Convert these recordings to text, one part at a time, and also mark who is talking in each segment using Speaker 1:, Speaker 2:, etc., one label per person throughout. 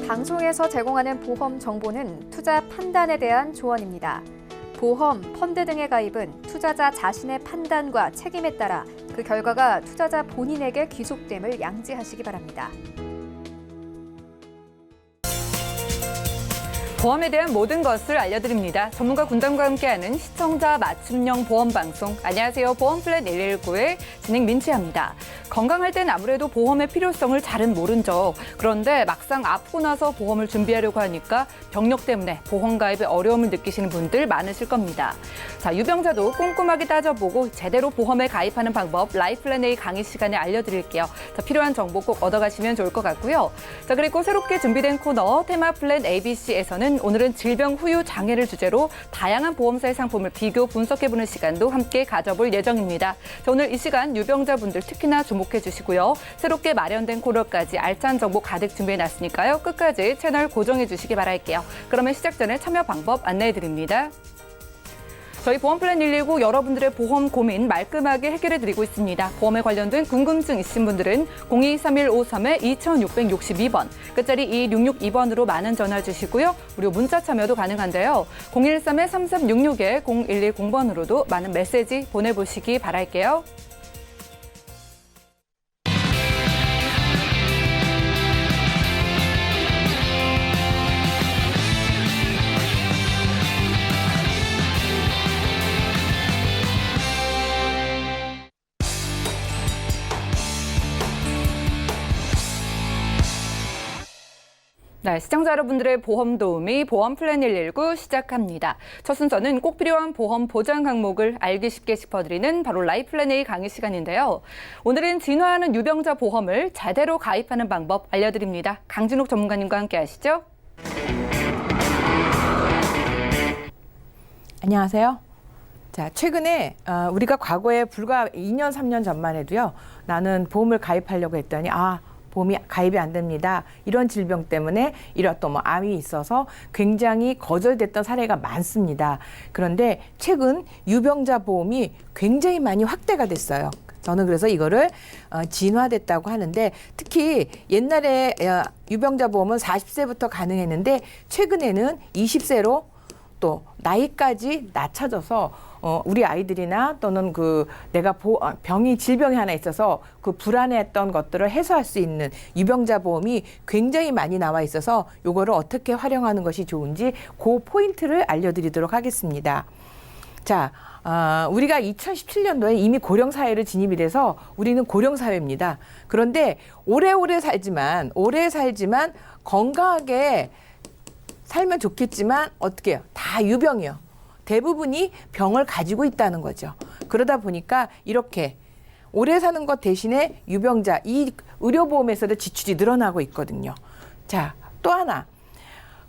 Speaker 1: 방송에서 제공하는 보험 정보는 투자 판단에 대한 조언입니다. 보험, 펀드 등의 가입은 투자자 자신의 판단과 책임에 따라 그 결과가 투자자 본인에게 귀속됨을 양지하시기 바랍니다.
Speaker 2: 보험에 대한 모든 것을 알려드립니다. 전문가 군단과 함께하는 시청자 맞춤형 보험 방송. 안녕하세요. 보험플랜 119의 진행 민지아입니다. 건강할 땐 아무래도 보험의 필요성을 잘은 모른 척. 그런데 막상 아프고 나서 보험을 준비하려고 하니까 병력 때문에 보험 가입에 어려움을 느끼시는 분들 많으실 겁니다. 자, 유병자도 꼼꼼하게 따져보고 제대로 보험에 가입하는 방법 라이플랜 A 강의 시간에 알려드릴게요. 자, 필요한 정보 꼭 얻어가시면 좋을 것 같고요. 자, 그리고 새롭게 준비된 코너 테마플랜 ABC에서는 오늘은 질병 후유 장애를 주제로 다양한 보험사의 상품을 비교 분석해보는 시간도 함께 가져볼 예정입니다. 자, 오늘 이 시간 유병자분들 특히나 주목해 주시고요. 새롭게 마련된 코너까지 알찬 정보 가득 준비해놨으니까요. 끝까지 채널 고정해 주시기 바랄게요. 그러면 시작 전에 참여 방법 안내해드립니다. 저희 보험플랜 119 여러분들의 보험 고민 말끔하게 해결해드리고 있습니다. 보험에 관련된 궁금증 있으신 분들은 023153-2662번, 끝자리 2662번으로 많은 전화 주시고요. 무료 문자 참여도 가능한데요. 013-3366-0110번으로도 많은 메시지 보내보시기 바랄게요. 네, 시청자 여러분들의 보험 도우미 보험플랜 119 시작합니다. 첫 순서는 꼭 필요한 보험 보장 항목을 알기 쉽게 짚어드리는 바로 라이플랜 A 강의 시간인데요. 오늘은 진화하는 유병자 보험을 제대로 가입하는 방법 알려드립니다. 강진욱 전문가님과 함께 하시죠.
Speaker 3: 안녕하세요. 자, 최근에 우리가 과거에 불과 2년, 3년 전만 해도요. 나는 보험을 가입하려고 했더니 보험이 가입이 안 됩니다. 이런 질병 때문에 이런 또 암이 있어서 굉장히 거절됐던 사례가 많습니다. 그런데 최근 유병자 보험이 굉장히 많이 확대가 됐어요. 저는 그래서 이거를 진화됐다고 하는데 특히 옛날에 유병자 보험은 40세부터 가능했는데 최근에는 20세로 또 나이까지 낮춰져서 우리 아이들이나 또는 내가 질병이 하나 있어서 그 불안해했던 것들을 해소할 수 있는 유병자 보험이 굉장히 많이 나와 있어서 요거를 어떻게 활용하는 것이 좋은지 그 포인트를 알려드리도록 하겠습니다. 자, 우리가 2017년도에 이미 고령사회를 진입이 돼서 우리는 고령사회입니다. 그런데 오래 살지만 건강하게 살면 좋겠지만 어떻게 해요? 다 유병이요. 대부분이 병을 가지고 있다는 거죠. 그러다 보니까 이렇게 오래 사는 것 대신에 유병자, 이 의료보험에서도 지출이 늘어나고 있거든요. 자, 또 하나.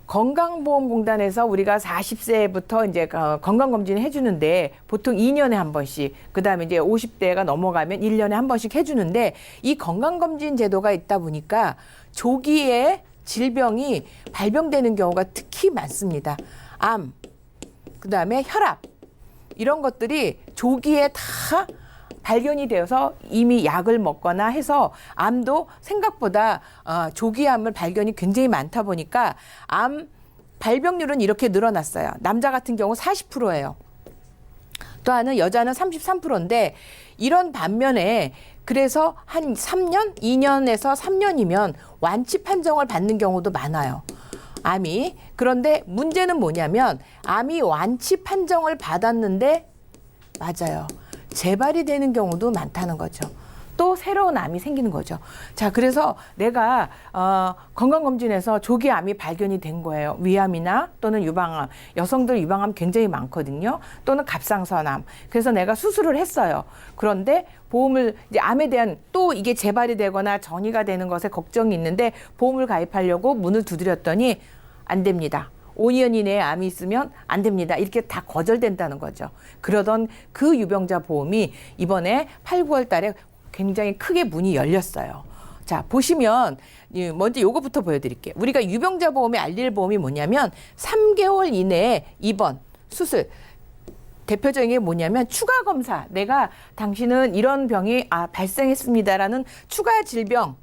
Speaker 3: 건강보험공단에서 우리가 40세부터 이제 건강검진을 해주는데 보통 2년에 한 번씩, 그 다음에 이제 50대가 넘어가면 1년에 한 번씩 해주는데 이 건강검진 제도가 있다 보니까 조기에 질병이 발병되는 경우가 특히 많습니다. 암, 그 다음에 혈압, 이런 것들이 조기에 다 발견이 되어서 이미 약을 먹거나 해서 암도 생각보다 조기암을 발견이 굉장히 많다 보니까 암 발병률은 이렇게 늘어났어요. 남자 같은 경우 40%예요. 또 하나는 여자는 33%인데 이런 반면에 그래서 한 3년, 2년에서 3년이면 완치 판정을 받는 경우도 많아요. 암이. 그런데 문제는 뭐냐면 암이 완치 판정을 받았는데 맞아요. 재발이 되는 경우도 많다는 거죠. 또 새로운 암이 생기는 거죠. 자, 그래서 내가 건강검진에서 조기 암이 발견이 된 거예요. 위암이나 또는 유방암. 여성들 유방암 굉장히 많거든요. 또는 갑상선암. 그래서 내가 수술을 했어요. 그런데 보험을 이제 암에 대한 또 이게 재발이 되거나 전이가 되는 것에 걱정이 있는데 보험을 가입하려고 문을 두드렸더니 안 됩니다. 5년 이내에 암이 있으면 안 됩니다. 이렇게 다 거절된다는 거죠. 그러던 그 유병자 보험이 이번에 8, 9월 달에 굉장히 크게 문이 열렸어요. 자, 보시면 먼저 요거부터 보여드릴게요. 우리가 유병자 보험의 알릴 보험이 뭐냐면 3개월 이내에 입원, 수술. 대표적인 게 뭐냐면 추가 검사. 내가 당신은 이런 병이 발생했습니다라는 추가 질병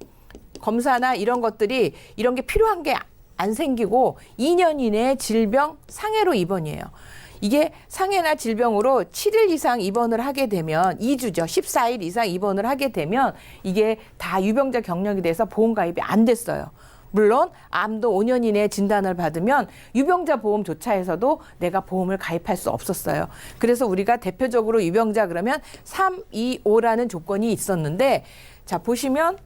Speaker 3: 검사나 이런 것들이 이런 게 필요한 게 안 생기고 2년 이내에 질병 상해로 입원이에요. 이게 상해나 질병으로 7일 이상 입원을 하게 되면 2주죠. 14일 이상 입원을 하게 되면 이게 다 유병자 경력이 돼서 보험 가입이 안 됐어요. 물론 암도 5년 이내에 진단을 받으면 유병자 보험조차에서도 내가 보험을 가입할 수 없었어요. 그래서 우리가 대표적으로 유병자 그러면 3, 2, 5라는 조건이 있었는데 자 보시면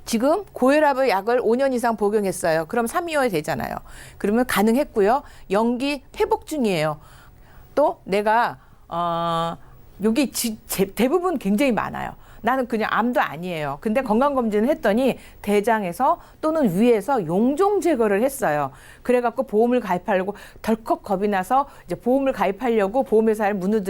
Speaker 3: 지금 고혈압의 약을 5년 이상 복용했어요. 그럼 3, 2, 5에 되잖아요. 그러면 가능했고요. 연기 회복 중이에요. 또 내가 여기 대부분 굉장히 많아요. 나는 그냥 암도 아니에요. 근데 건강검진을 했더니 대장에서 또는 위에서 용종 제거를 했어요. 그래갖고 보험을 가입하려고 덜컥 겁이 나서 이제 보험을 가입하려고 보험회사를 문을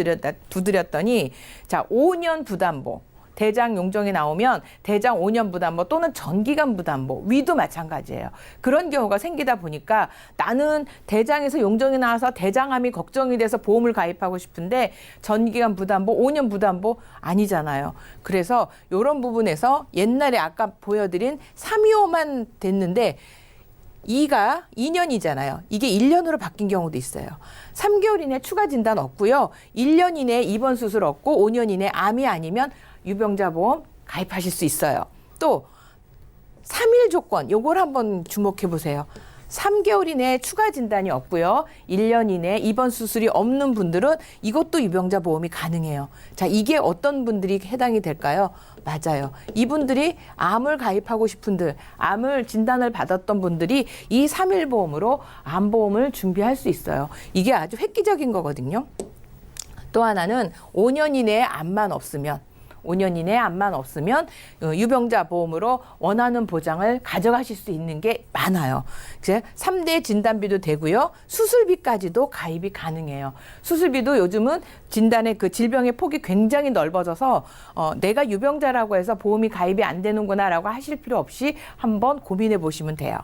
Speaker 3: 두드렸더니 자 5년 부담보. 대장 용종이 나오면 대장 5년 부담보 또는 전기간 부담보, 위도 마찬가지예요. 그런 경우가 생기다 보니까 나는 대장에서 용종이 나와서 대장암이 걱정이 돼서 보험을 가입하고 싶은데 전기간 부담보, 5년 부담보 아니잖아요. 그래서 이런 부분에서 옛날에 아까 보여드린 325만 됐는데 2가 2년이잖아요. 이게 1년으로 바뀐 경우도 있어요. 3개월 이내 추가 진단 없고요. 1년 이내에 입원 수술 없고 5년 이내 암이 아니면 유병자 보험 가입하실 수 있어요. 또 3일 조건 요걸 한번 주목해 보세요. 3개월 이내에 추가 진단이 없고요. 1년 이내에 입원 수술이 없는 분들은 이것도 유병자 보험이 가능해요. 자, 이게 어떤 분들이 해당이 될까요? 맞아요. 이분들이 암을 가입하고 싶은 분들, 암을 진단을 받았던 분들이 이 3일 보험으로 암보험을 준비할 수 있어요. 이게 아주 획기적인 거거든요. 또 하나는 5년 이내에 암만 없으면 5년 이내에 암만 없으면 유병자 보험으로 원하는 보장을 가져가실 수 있는 게 많아요. 3대 진단비도 되고요. 수술비까지도 가입이 가능해요. 수술비도 요즘은 진단의 그 질병의 폭이 굉장히 넓어져서 내가 유병자라고 해서 보험이 가입이 안 되는구나라고 하실 필요 없이 한번 고민해 보시면 돼요.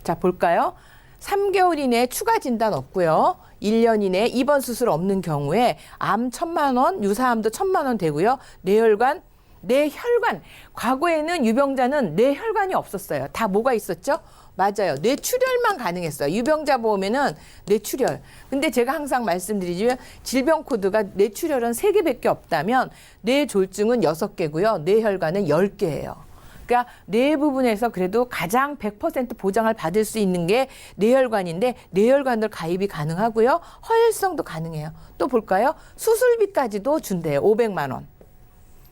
Speaker 3: 자, 볼까요? 3개월 이내에 추가 진단 없고요. 1년 이내에 입원 수술 없는 경우에 암 1,000만 원, 유사암도 1,000만 원 되고요. 뇌혈관. 과거에는 유병자는 뇌혈관이 없었어요. 다 뭐가 있었죠? 맞아요. 뇌출혈만 가능했어요. 유병자 보험에는 뇌출혈. 근데 제가 항상 말씀드리지만 질병 코드가 뇌출혈은 3개밖에 없다면 뇌졸중은 6개고요. 뇌혈관은 10개예요. 그러니까 뇌 부분에서 그래도 가장 100% 보장을 받을 수 있는 게 뇌혈관인데 뇌혈관들 가입이 가능하고요. 허혈성도 가능해요. 또 볼까요? 수술비까지도 준대요. 500만 원.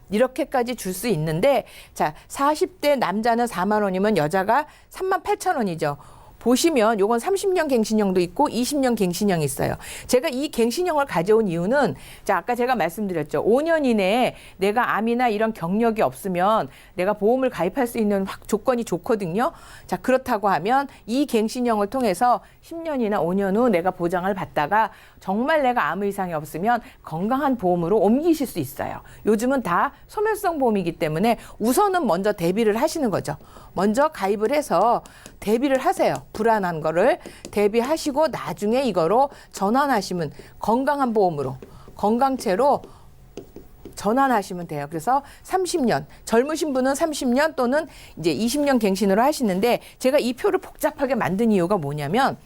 Speaker 3: 이렇게까지 줄 수 있는데 자 40대 남자는 4만 원이면 여자가 3만 8천 원이죠. 보시면 요건 30년 갱신형도 있고 20년 갱신형이 있어요. 제가 이 갱신형을 가져온 이유는 자 아까 제가 말씀드렸죠. 5년 이내에 내가 암이나 이런 경력이 없으면 내가 보험을 가입할 수 있는 조건이 좋거든요. 자 그렇다고 하면 이 갱신형을 통해서 10년이나 5년 후 내가 보장을 받다가 정말 내가 아무 이상이 없으면 건강한 보험으로 옮기실 수 있어요. 요즘은 다 소멸성 보험이기 때문에 우선은 먼저 대비를 하시는 거죠. 먼저 가입을 해서 대비를 하세요. 불안한 거를 대비하시고 나중에 이거로 전환하시면 건강한 보험으로 건강체로 전환하시면 돼요. 그래서 30년, 젊으신 분은 30년 또는 이제 20년 갱신으로 하시는데 제가 이 표를 복잡하게 만든 이유가 뭐냐면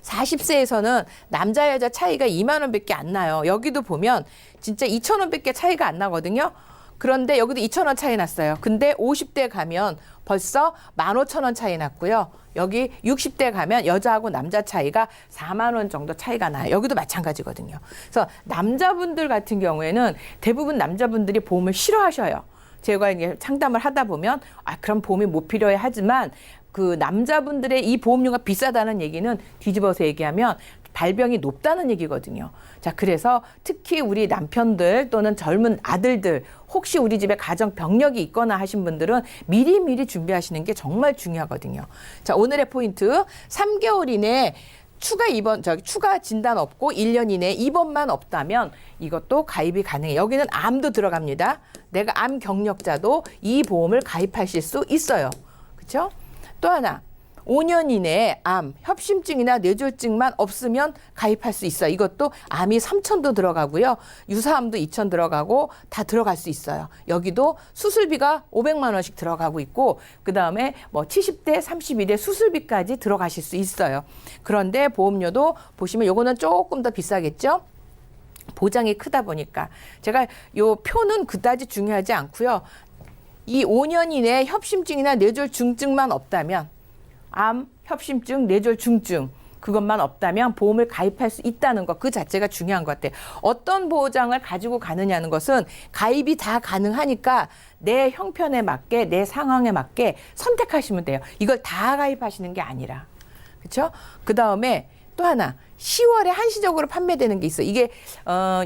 Speaker 3: 40세에서는 남자 여자 차이가 2만 원밖에 안 나요. 여기도 보면 진짜 2천 원밖에 차이가 안 나거든요. 그런데 여기도 2천 원 차이 났어요. 근데 50대 가면 벌써 15,000원 차이 났고요. 여기 60대 가면 여자하고 남자 차이가 4만 원 정도 차이가 나요. 여기도 마찬가지거든요. 그래서 남자분들 같은 경우에는 대부분 남자분들이 보험을 싫어하셔요. 제가 이제 상담을 하다 보면 그럼 보험이 못 필요해 하지만 그 남자분들의 이 보험료가 비싸다는 얘기는 뒤집어서 얘기하면 발병이 높다는 얘기거든요. 자, 그래서 특히 우리 남편들 또는 젊은 아들들 혹시 우리 집에 가정 병력이 있거나 하신 분들은 미리미리 준비하시는 게 정말 중요하거든요. 자, 오늘의 포인트 3개월 이내에 추가 진단 없고 1년 이내에 입원만 없다면 이것도 가입이 가능해요. 여기는 암도 들어갑니다. 내가 암 경력자도 이 보험을 가입하실 수 있어요. 그렇죠? 또 하나 5년 이내에 암, 협심증이나 뇌졸중만 없으면 가입할 수 있어요. 이것도 암이 3,000도 들어가고요. 유사암도 2,000 들어가고 다 들어갈 수 있어요. 여기도 수술비가 500만 원씩 들어가고 있고 그다음에 뭐 70대, 31대 수술비까지 들어가실 수 있어요. 그런데 보험료도 보시면 요거는 조금 더 비싸겠죠? 보장이 크다 보니까 제가 요 표는 그다지 중요하지 않고요. 이 5년 이내에 협심증이나 뇌졸중증만 없다면 암, 협심증, 뇌졸중증 그것만 없다면 보험을 가입할 수 있다는 것 그 자체가 중요한 것 같아요. 어떤 보장을 가지고 가느냐는 것은 가입이 다 가능하니까 내 형편에 맞게 내 상황에 맞게 선택하시면 돼요. 이걸 다 가입하시는 게 아니라. 그렇죠? 그다음에 또 하나 10월에 한시적으로 판매되는 게 있어요. 이게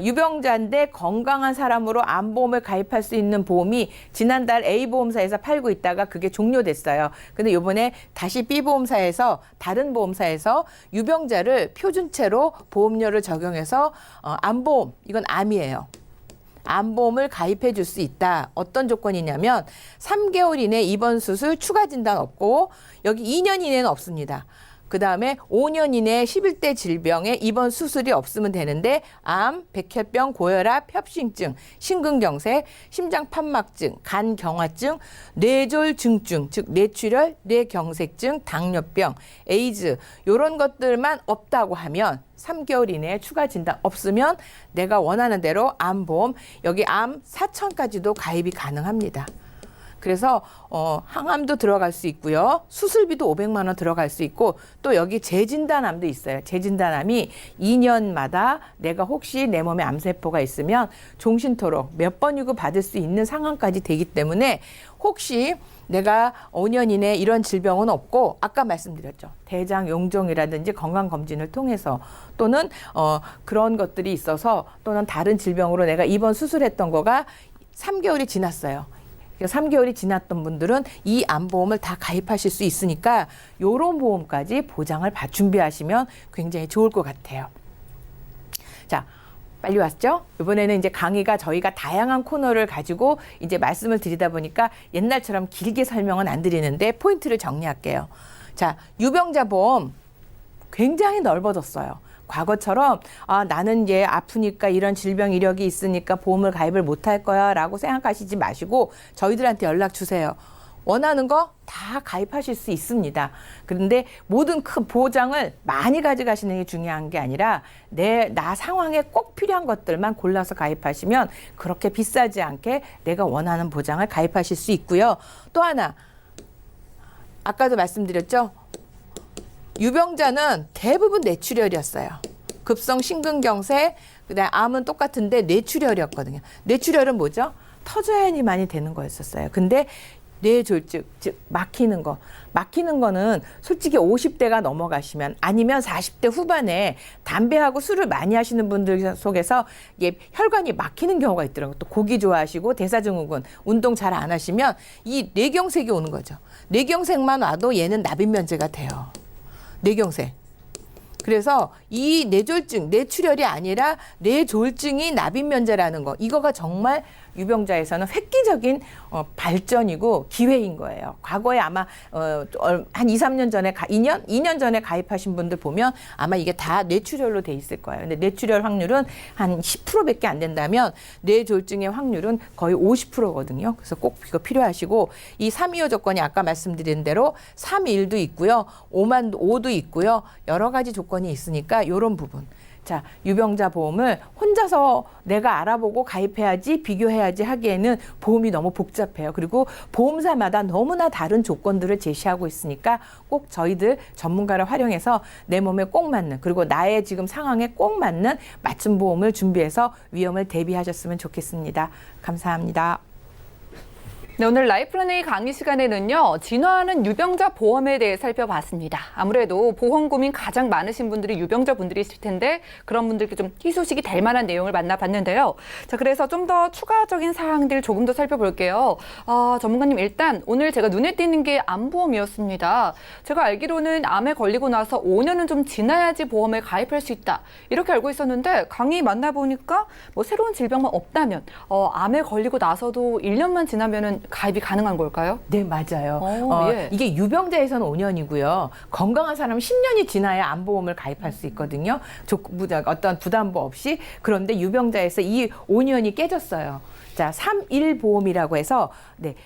Speaker 3: 유병자인데 건강한 사람으로 암보험을 가입할 수 있는 보험이 지난달 A보험사에서 팔고 있다가 그게 종료됐어요. 근데 이번에 다시 B보험사에서 다른 보험사에서 유병자를 표준체로 보험료를 적용해서 암보험, 이건 암이에요. 암보험을 가입해 줄 수 있다. 어떤 조건이냐면 3개월 이내 입원 수술 추가 진단 없고 여기 2년 이내는 없습니다. 그다음에 5년 이내에 11대 질병에 입원 수술이 없으면 되는데 암, 백혈병, 고혈압, 협심증, 심근경색, 심장판막증, 간경화증, 뇌졸중증, 즉 뇌출혈, 뇌경색증, 당뇨병, 에이즈 이런 것들만 없다고 하면 3개월 이내에 추가 진단 없으면 내가 원하는 대로 암보험 여기 암 4천까지도 가입이 가능합니다. 그래서 항암도 들어갈 수 있고요. 수술비도 500만 원 들어갈 수 있고 또 여기 재진단암도 있어요. 재진단암이 2년마다 내가 혹시 내 몸에 암세포가 있으면 종신토록 몇 번이고 받을 수 있는 상황까지 되기 때문에 혹시 내가 5년 이내에 이런 질병은 없고 아까 말씀드렸죠. 대장 용종이라든지 건강검진을 통해서 또는 그런 것들이 있어서 또는 다른 질병으로 내가 입원 수술했던 거가 3개월이 지났어요. 3개월이 지났던 분들은 이 암보험을 다 가입하실 수 있으니까 이런 보험까지 보장을 준비하시면 굉장히 좋을 것 같아요. 자, 빨리 왔죠? 이번에는 이제 강의가 저희가 다양한 코너를 가지고 이제 말씀을 드리다 보니까 옛날처럼 길게 설명은 안 드리는데 포인트를 정리할게요. 자, 유병자 보험 굉장히 넓어졌어요. 과거처럼 나는 이제 아프니까 이런 질병 이력이 있으니까 보험을 가입을 못할 거야 라고 생각하시지 마시고 저희들한테 연락 주세요. 원하는 거 다 가입하실 수 있습니다. 그런데 모든 큰 보장을 많이 가져가시는 게 중요한 게 아니라 나 상황에 꼭 필요한 것들만 골라서 가입하시면 그렇게 비싸지 않게 내가 원하는 보장을 가입하실 수 있고요. 또 하나 아까도 말씀드렸죠. 유병자는 대부분 뇌출혈이었어요. 급성 심근경색, 그다음에 암은 똑같은데 뇌출혈이었거든요. 뇌출혈은 뭐죠? 터져야니 많이 되는 거였었어요. 근데 뇌졸중, 즉 막히는 거. 막히는 거는 솔직히 50대가 넘어가시면 아니면 40대 후반에 담배하고 술을 많이 하시는 분들 속에서 이게 혈관이 막히는 경우가 있더라고요. 또 고기 좋아하시고 대사증후군, 운동 잘 안 하시면 이 뇌경색이 오는 거죠. 뇌경색만 와도 얘는 납입면제가 돼요. 뇌경색. 그래서 이 뇌졸중, 뇌출혈이 아니라 뇌졸중이 납입면제라는 거. 이거가 정말 유병자에서는 획기적인 발전이고 기회인 거예요. 과거에 아마 한 2, 3년 전에 2년 전에 가입하신 분들 보면 아마 이게 다 뇌출혈로 돼 있을 거예요. 근데 뇌출혈 확률은 한 10%밖에 안 된다면 뇌졸중의 확률은 거의 50%거든요. 그래서 꼭 이거 필요하시고 이 325 조건이 아까 말씀드린 대로 3.1도 있고요. 5도 있고요. 여러 가지 조건이 있으니까 이런 부분. 자, 유병자 보험을 혼자서 내가 알아보고 가입해야지 비교해야지 하기에는 보험이 너무 복잡해요. 그리고 보험사마다 너무나 다른 조건들을 제시하고 있으니까 꼭 저희들 전문가를 활용해서 내 몸에 꼭 맞는 그리고 나의 지금 상황에 꼭 맞는 맞춤 보험을 준비해서 위험을 대비하셨으면 좋겠습니다. 감사합니다.
Speaker 2: 네, 오늘 라이플랜 A 강의 시간에는요. 진화하는 유병자 보험에 대해 살펴봤습니다. 아무래도 보험 고민 가장 많으신 분들이 유병자 분들이실 텐데 그런 분들께 좀 희소식이 될 만한 내용을 만나봤는데요. 자, 그래서 좀 더 추가적인 사항들 조금 더 살펴볼게요. 전문가님 일단 오늘 제가 눈에 띄는 게 암보험이었습니다. 제가 알기로는 암에 걸리고 나서 5년은 좀 지나야지 보험에 가입할 수 있다. 이렇게 알고 있었는데 강의 만나보니까 뭐 새로운 질병만 없다면 암에 걸리고 나서도 1년만 지나면은 가입이 가능한 걸까요?
Speaker 3: 네, 맞아요.
Speaker 2: 예.
Speaker 3: 이게 유병자에서는 5년이고요. 건강한 사람은 10년이 지나야 암보험을 가입할 수 있거든요. 어떤 부담보 없이. 그런데 유병자에서 이 5년이 깨졌어요. 자, 3.1보험이라고 해서,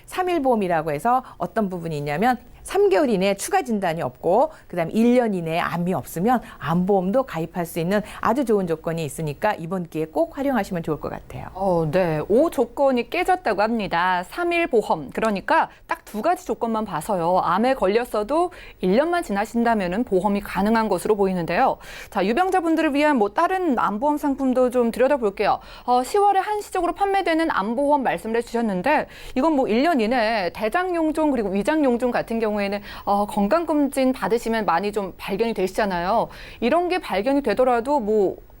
Speaker 3: 3.1보험이라고 해서 어떤 부분이 있냐면 3개월 이내에 추가 진단이 없고 그다음에 1년 이내에 암이 없으면 암보험도 가입할 수 있는 아주 좋은 조건이 있으니까 이번 기회에 꼭 활용하시면 좋을 것 같아요.
Speaker 2: 네. 5조건이 깨졌다고 합니다. 3일 보험. 그러니까 딱 2가지 조건만 봐서요. 암에 걸렸어도 1년만 지나신다면 보험이 가능한 것으로 보이는데요. 자, 유병자분들을 위한 다른 암보험 상품도 좀 들여다볼게요. 10월에 한시적으로 판매되는 암보험 말씀을 해주셨는데 이건 1년 이내에 대장용종 그리고 위장용종 같은 경우에는 건강검진 받으시면 많이 좀 발견이 되시잖아요. 이런 게 발견이 되더라도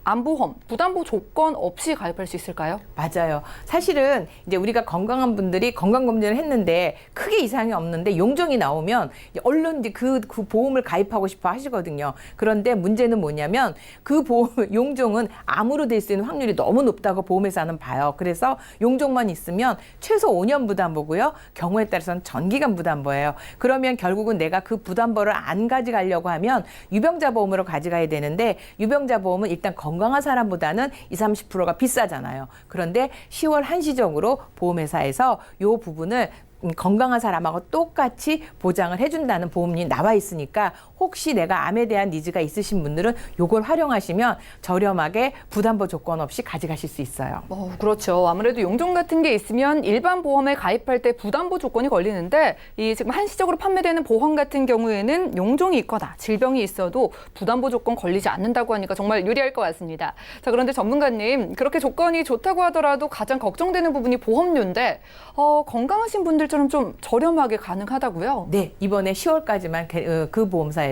Speaker 2: 암보험, 부담보 조건 없이 가입할 수 있을까요?
Speaker 3: 맞아요. 사실은 이제 우리가 건강한 분들이 건강검진을 했는데 크게 이상이 없는데 용종이 나오면 얼른 이제 그 보험을 가입하고 싶어 하시거든요. 그런데 문제는 뭐냐면 그 보험, 용종은 암으로 될 수 있는 확률이 너무 높다고 보험회사는 봐요. 그래서 용종만 있으면 최소 5년 부담보고요. 경우에 따라서는 전기간 부담보예요. 그러면 결국은 내가 그 부담보를 안 가져가려고 하면 유병자 보험으로 가져가야 되는데 유병자 보험은 일단 건강한 사람보다는 20-30%가 비싸잖아요. 그런데 10월 한시적으로 보험회사에서 이 부분을 건강한 사람하고 똑같이 보장을 해준다는 보험이 나와 있으니까 혹시 내가 암에 대한 니즈가 있으신 분들은 이걸 활용하시면 저렴하게 부담보 조건 없이 가져가실 수 있어요.
Speaker 2: 그렇죠. 아무래도 용종 같은 게 있으면 일반 보험에 가입할 때 부담보 조건이 걸리는데 이 지금 한시적으로 판매되는 보험 같은 경우에는 용종이 있거나 질병이 있어도 부담보 조건 걸리지 않는다고 하니까 정말 유리할 것 같습니다. 자, 그런데 전문가님, 그렇게 조건이 좋다고 하더라도 가장 걱정되는 부분이 보험료인데 건강하신 분들처럼 좀 저렴하게 가능하다고요?
Speaker 3: 네, 이번에 10월까지만 그 보험사에서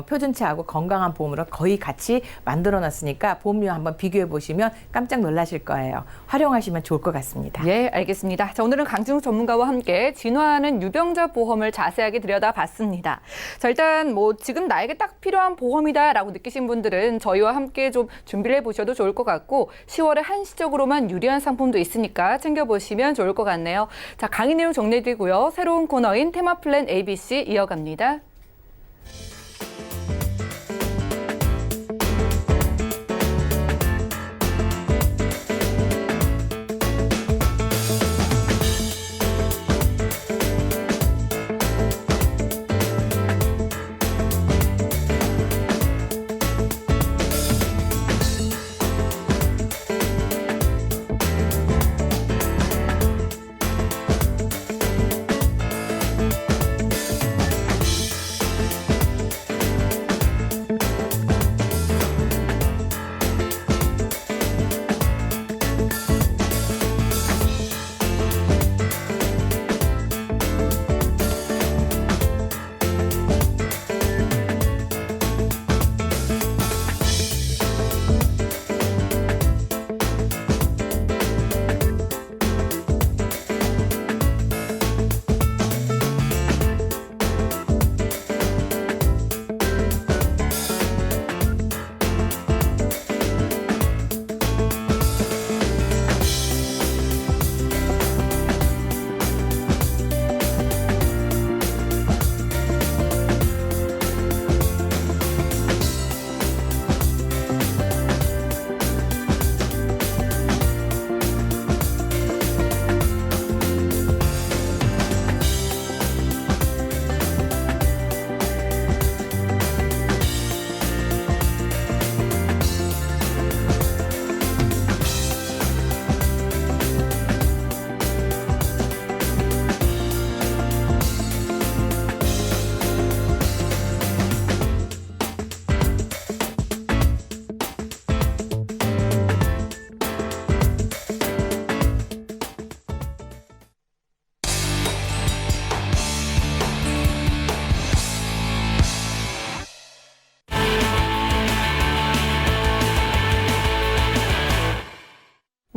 Speaker 3: 표준치하고 건강한 보험으로 거의 같이 만들어놨으니까 보험료 한번 비교해 보시면 깜짝 놀라실 거예요. 활용하시면 좋을 것 같습니다.
Speaker 2: 예, 알겠습니다. 자, 오늘은 강진욱 전문가와 함께 진화하는 유병자 보험을 자세하게 들여다봤습니다. 자, 일단 지금 나에게 딱 필요한 보험이다라고 느끼신 분들은 저희와 함께 좀 준비를 해보셔도 좋을 것 같고 10월에 한시적으로만 유리한 상품도 있으니까 챙겨보시면 좋을 것 같네요. 자, 강의 내용 정리해드리고요. 새로운 코너인 테마플랜 ABC 이어갑니다.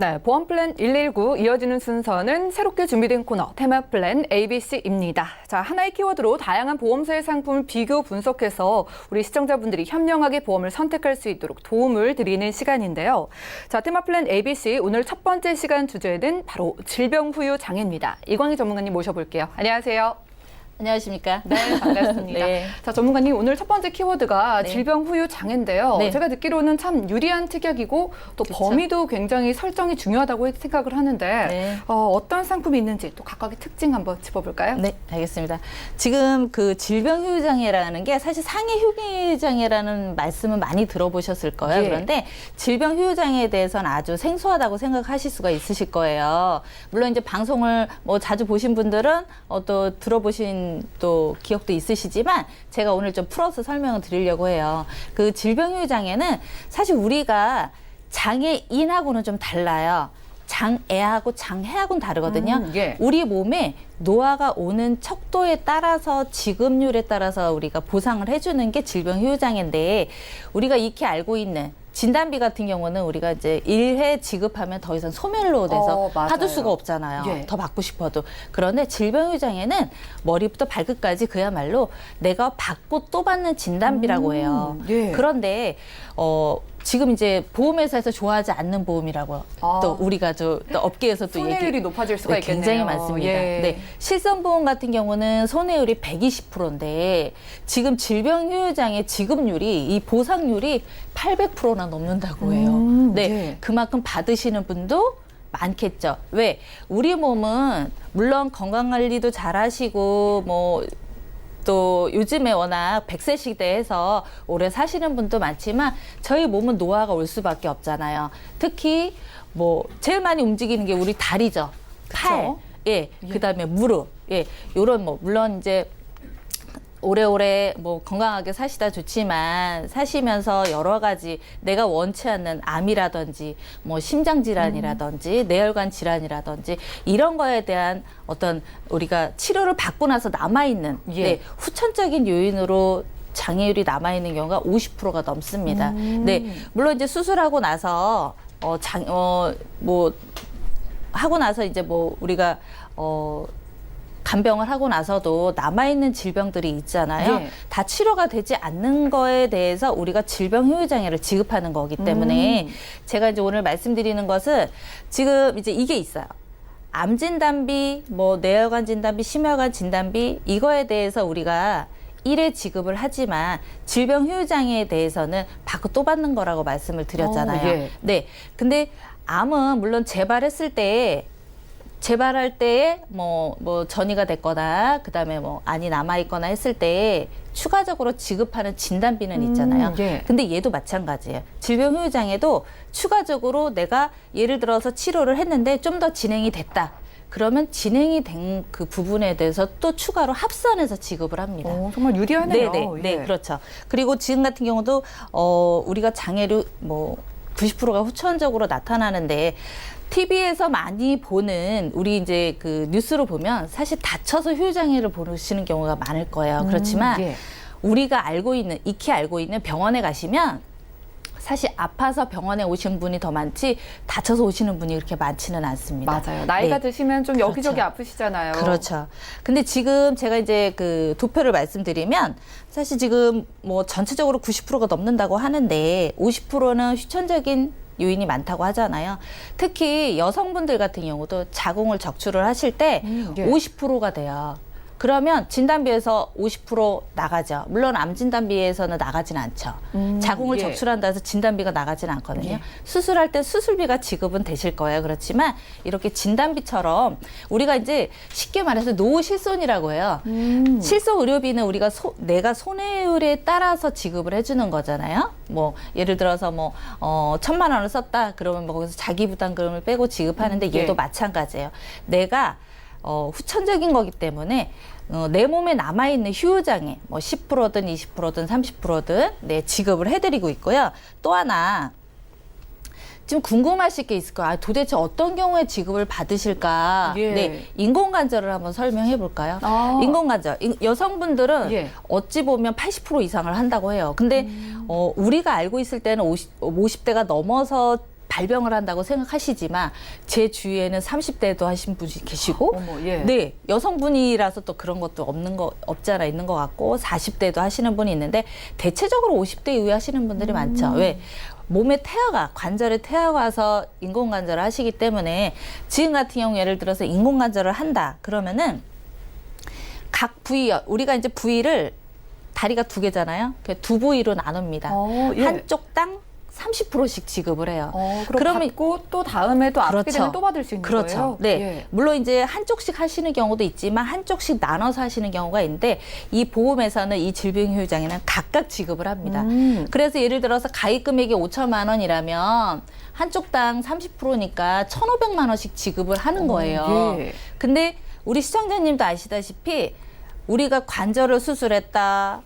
Speaker 2: 네, 보험 플랜 119 이어지는 순서는 새롭게 준비된 코너 테마 플랜 ABC입니다. 자, 하나의 키워드로 다양한 보험사의 상품을 비교 분석해서 우리 시청자분들이 현명하게 보험을 선택할 수 있도록 도움을 드리는 시간인데요. 자, 테마 플랜 ABC 오늘 첫 번째 시간 주제는 바로 질병 후유 장애입니다. 이광희 전문가님 모셔볼게요. 안녕하세요.
Speaker 4: 안녕하십니까?
Speaker 2: 네, 반갑습니다.
Speaker 4: 네.
Speaker 2: 자, 전문가님 오늘 첫 번째 키워드가
Speaker 4: 네.
Speaker 2: 질병 후유 장애인데요.
Speaker 4: 네.
Speaker 2: 제가 듣기로는 참 유리한 특약이고 또
Speaker 4: 그쵸.
Speaker 2: 범위도 굉장히 설정이 중요하다고 생각을 하는데
Speaker 4: 네.
Speaker 2: 어떤 상품이 있는지 또 각각의 특징 한번 짚어볼까요?
Speaker 4: 네, 알겠습니다. 지금 그 질병 후유 장애라는 게 사실 상해 휴게 장애라는 말씀은 많이 들어보셨을 거예요.
Speaker 2: 예.
Speaker 4: 그런데 질병 후유 장애에 대해서는 아주 생소하다고 생각하실 수가 있으실 거예요. 물론 이제 방송을 뭐 자주 보신 분들은 또 들어보신 또 기억도 있으시지만 제가 오늘 좀 풀어서 설명을 드리려고 해요. 그 질병 후유 장애는 사실 우리가 장애인하고는 좀 달라요. 장애하고 장해하고는 다르거든요.
Speaker 2: 예.
Speaker 4: 우리 몸에 노화가 오는 척도에 따라서 지급률에 따라서 우리가 보상을 해주는 게 질병 후유 장애인데 우리가 익히 알고 있는 진단비 같은 경우는 우리가 이제 1회 지급하면 더 이상 소멸로 돼서
Speaker 2: 맞아요.
Speaker 4: 받을 수가 없잖아요.
Speaker 2: 예.
Speaker 4: 더 받고 싶어도. 그런데 질병 후유 장애는 머리부터 발끝까지 그야말로 내가 받고 또 받는 진단비라고 해요.
Speaker 2: 예.
Speaker 4: 그런데 지금 이제 보험회사에서 좋아하지 않는 보험이라고 또 우리가 또 업계에서 또
Speaker 2: 손해율이 높아질 수가
Speaker 4: 네,
Speaker 2: 있겠네요.
Speaker 4: 굉장히 많습니다.
Speaker 2: 예.
Speaker 4: 네, 실손보험 같은 경우는 손해율이 120%인데 지금 질병 후유 장애 지급률이 이 보상률이 800%나 넘는다고 해요. 네,
Speaker 2: 예.
Speaker 4: 그만큼 받으시는 분도 많겠죠. 왜? 우리 몸은 물론 건강관리도 잘하시고 뭐 또 요즘에 워낙 100세 시대에서 오래 사시는 분도 많지만 저희 몸은 노화가 올 수밖에 없잖아요. 특히 뭐 제일 많이 움직이는 게 우리 다리죠. 팔, 예, 그다음에 무릎, 예, 요런 뭐 물론 이제 오래오래 뭐 건강하게 사시다 좋지만 사시면서 여러 가지 내가 원치 않는 암이라든지 뭐 심장 질환이라든지 뇌혈관 질환이라든지 이런 거에 대한 어떤 우리가 치료를 받고 나서 남아있는
Speaker 2: 예.
Speaker 4: 네, 후천적인 요인으로 장애율이 남아있는 경우가 50%가 넘습니다. 네, 물론 이제 수술하고 나서 뭐 하고 나서 이제 뭐 우리가 간병을 하고 나서도 남아있는 질병들이 있잖아요.
Speaker 2: 예.
Speaker 4: 다 치료가 되지 않는 거에 대해서 우리가 질병 후유 장애를 지급하는 거기 때문에 제가 이제 오늘 말씀드리는 것은 지금 이제 이게 있어요. 암 진단비, 뭐 뇌혈관 진단비, 심혈관 진단비 이거에 대해서 우리가 1회 지급을 하지만 질병 후유 장애에 대해서는 받고 또 받는 거라고 말씀을 드렸잖아요.
Speaker 2: 예.
Speaker 4: 네. 근데 암은 물론 재발했을 때 재발할 때에 뭐 전이가 됐거나 그다음에 뭐 안이 남아 있거나 했을 때 추가적으로 지급하는 진단비는 있잖아요.
Speaker 2: 예.
Speaker 4: 근데 얘도 마찬가지예요. 질병 후유 장애도 추가적으로 내가 예를 들어서 치료를 했는데 좀 더 진행이 됐다. 그러면 진행이 된 그 부분에 대해서 또 추가로 합산해서 지급을 합니다.
Speaker 2: 정말 유리하네요.
Speaker 4: 네,
Speaker 2: 예.
Speaker 4: 그렇죠. 그리고 지금 같은 경우도 우리가 장애를 뭐 90%가 후천적으로 나타나는데 TV에서 많이 보는 우리 이제 그 뉴스로 보면 사실 다쳐서 후유 장애를 보시는 경우가 많을 거예요. 그렇지만
Speaker 2: 예.
Speaker 4: 우리가 익히 알고 있는 병원에 가시면 사실 아파서 병원에 오신 분이 더 많지 다쳐서 오시는 분이 그렇게 많지는 않습니다.
Speaker 2: 맞아요. 나이가
Speaker 4: 네.
Speaker 2: 드시면 좀 여기저기
Speaker 4: 그렇죠.
Speaker 2: 아프시잖아요.
Speaker 4: 그렇죠. 근데 지금 제가 이제 그 도표를 말씀드리면 사실 지금 뭐 전체적으로 90%가 넘는다고 하는데 50%는 휴천적인 요인이 많다고 하잖아요. 특히 여성분들 같은 경우도 자궁을 적출을 하실 때
Speaker 2: 예.
Speaker 4: 50%가 돼요. 그러면 진단비에서 50% 나가죠. 물론 암 진단비에서는 나가진 않죠. 자궁을
Speaker 2: 예.
Speaker 4: 적출한다 해서 진단비가 나가진 않거든요.
Speaker 2: 예.
Speaker 4: 수술할 때 수술비가 지급은 되실 거예요. 그렇지만 이렇게 진단비처럼 우리가 이제 쉽게 말해서 노후실손이라고 해요. 실손 의료비는 우리가 내가 손해율에 따라서 지급을 해주는 거잖아요. 뭐 예를 들어서 뭐 1,000만 원을 썼다. 그러면 뭐 거기서 자기 부담금을 빼고 지급하는데 얘도
Speaker 2: 예.
Speaker 4: 마찬가지예요. 내가 후천적인 거기 때문에 내 몸에 남아있는 후유장애 뭐 10%든 20%든 30%든 네, 지급을 해드리고 있고요. 또 하나 지금 궁금하실 게 있을 거예요. 도대체 어떤 경우에 지급을 받으실까?
Speaker 2: 예.
Speaker 4: 네, 인공관절을 한번 설명해 볼까요? 인공관절. 여성분들은
Speaker 2: 예.
Speaker 4: 어찌 보면 80% 이상을 한다고 해요. 근데 우리가 알고 있을 때는 50대가 넘어서 발병을 한다고 생각하시지만 제 주위에는 30대도 하신 분이 계시고
Speaker 2: 어머, 예.
Speaker 4: 네, 여성분이라서 또 그런 것도 없지 않아 있는 것 같고 40대도 하시는 분이 있는데 대체적으로 50대 이후에 하시는 분들이 많죠. 왜? 몸의 태아가 관절에 태아가 와서 인공관절을 하시기 때문에 지금 같은 경우 예를 들어서 인공관절을 한다 그러면은 각 부위 우리가 이제 부위를 다리가 2개잖아요. 두 부위로 나눕니다.
Speaker 2: 예.
Speaker 4: 한쪽당 30%씩 지급을 해요.
Speaker 2: 그러면 받고 또 다음에 또 아프게
Speaker 4: 그렇죠.
Speaker 2: 되면 또 받을 수 있는
Speaker 4: 그렇죠.
Speaker 2: 거예요?
Speaker 4: 네.
Speaker 2: 예.
Speaker 4: 물론 이제 한쪽씩 하시는 경우도 있지만 한쪽씩 나눠서 하시는 경우가 있는데 이 보험에서는 이 질병휴장에는 각각 지급을 합니다. 그래서 예를 들어서 가입 금액이 5천만 원이라면 한쪽당 30%니까 1,500만 원씩 지급을 하는 거예요.
Speaker 2: 예.
Speaker 4: 근데 우리 시청자님도 아시다시피 우리가 관절을 수술했다.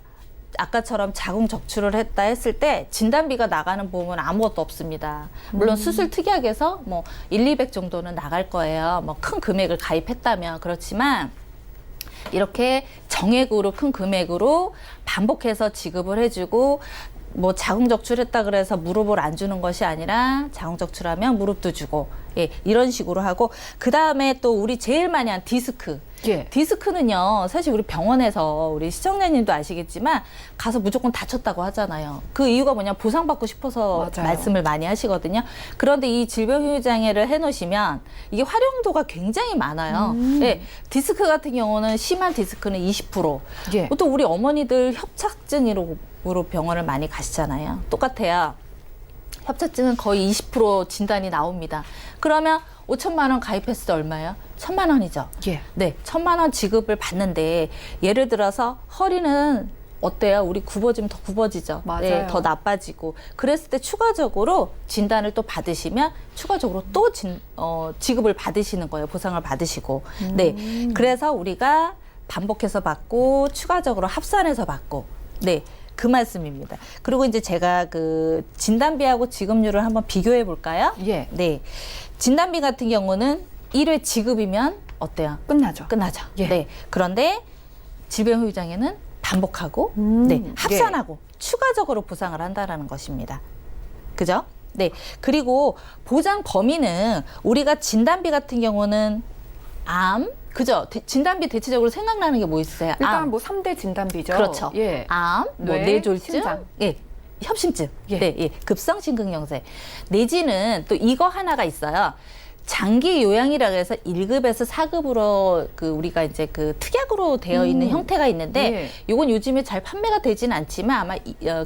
Speaker 4: 아까처럼 자궁 적출을 했다 했을 때 진단비가 나가는 보험은 아무것도 없습니다. 물론 수술 특약에서 뭐 1, 200 정도는 나갈 거예요. 뭐 큰 금액을 가입했다면 그렇지만 이렇게 정액으로 큰 금액으로 반복해서 지급을 해주고 뭐 자궁 적출했다 그래서 무릎을 안 주는 것이 아니라 자궁 적출하면 무릎도 주고 예, 이런 식으로 하고 그 다음에 또 우리 제일 많이 한 디스크.
Speaker 2: 예.
Speaker 4: 디스크는요, 사실 우리 병원에서 우리 시청자님도 아시겠지만 가서 무조건 다쳤다고 하잖아요. 그 이유가 뭐냐, 보상받고 싶어서
Speaker 2: 맞아요.
Speaker 4: 말씀을 많이 하시거든요. 그런데 이 질병휴장애를 해놓으시면 이게 활용도가 굉장히 많아요. 예, 디스크 같은 경우는 심한 디스크는 20%.
Speaker 2: 예.
Speaker 4: 또 우리 어머니들 협착증으로 병원을 많이 가시잖아요. 똑같아요. 협착증은 거의 20% 진단이 나옵니다. 그러면 5천만 원 가입했을 때 얼마예요? 1,000만 원이죠.
Speaker 2: 예.
Speaker 4: 네, 1,000만 원 지급을 받는데 예를 들어서 허리는 어때요? 우리 굽어지면 더 굽어지죠.
Speaker 2: 맞아요.
Speaker 4: 네, 더 나빠지고. 그랬을 때 추가적으로 진단을 또 받으시면 추가적으로 또 지급을 받으시는 거예요. 보상을 받으시고. 네, 그래서 우리가 반복해서 받고 추가적으로 합산해서 받고. 네. 그 말씀입니다. 그리고 이제 제가 그 진단비하고 지급률을 한번 비교해 볼까요?
Speaker 2: 예.
Speaker 4: 네. 진단비 같은 경우는 1회 지급이면 어때요?
Speaker 2: 끝나죠.
Speaker 4: 끝나죠.
Speaker 2: 예.
Speaker 4: 네. 그런데 질병휴장에는 반복하고 네, 합산하고 추가적으로 보상을 한다라는 것입니다. 그죠? 네. 그리고 보장 범위는 우리가 진단비 같은 경우는 암, 그죠? 진단비 대체적으로 생각나는 게 뭐 있어요?
Speaker 2: 일단
Speaker 4: 암.
Speaker 2: 뭐 3대 진단비죠.
Speaker 4: 그렇죠.
Speaker 2: 예.
Speaker 4: 암, 뭐
Speaker 2: 뇌,
Speaker 4: 뇌졸중,
Speaker 2: 심장.
Speaker 4: 예, 협심증,
Speaker 2: 예.
Speaker 4: 네, 예, 급성심근경색. 내지는 또 이거 하나가 있어요. 장기 요양이라고 해서 1급에서 4급으로 그 우리가 이제 그 특약으로 되어 있는 형태가 있는데
Speaker 2: 예.
Speaker 4: 요건 요즘에 잘 판매가 되지는 않지만 아마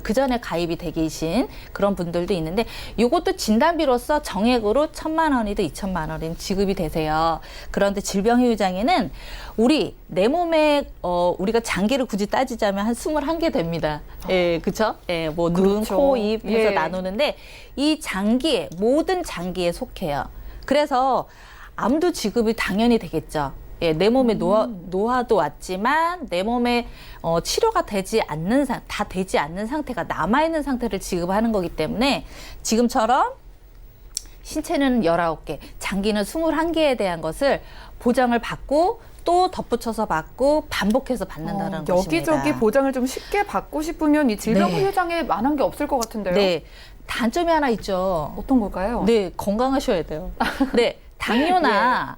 Speaker 4: 그 전에 가입이 돼 계신 그런 분들도 있는데 요것도 진단비로서 정액으로 1,000만 원이든 2,000만 원이든 지급이 되세요. 그런데 질병휴장에는 우리 내 몸에 우리가 장기를 굳이 따지자면 한 21개 됩니다. 예, 그렇죠? 예, 뭐 눈,
Speaker 2: 그렇죠.
Speaker 4: 코, 입 해서
Speaker 2: 예.
Speaker 4: 나누는데 이 장기에 모든 장기에 속해요. 그래서 암도 지급이 당연히 되겠죠. 예, 내 몸에 노화도 왔지만 내 몸에 치료가 되지 않는 다 되지 않는 상태가 남아있는 상태를 지급하는 거기 때문에 지금처럼 신체는 19개, 장기는 21개에 대한 것을 보장을 받고 또 덧붙여서 받고 반복해서 받는다는 것입니다.
Speaker 2: 여기저기 보장을 좀 쉽게 받고 싶으면 이 질병휴장에 만한 게 없을 것 같은데요.
Speaker 4: 네. 단점이 하나 있죠.
Speaker 2: 어떤 걸까요?
Speaker 4: 네, 건강하셔야 돼요. 네, 당뇨나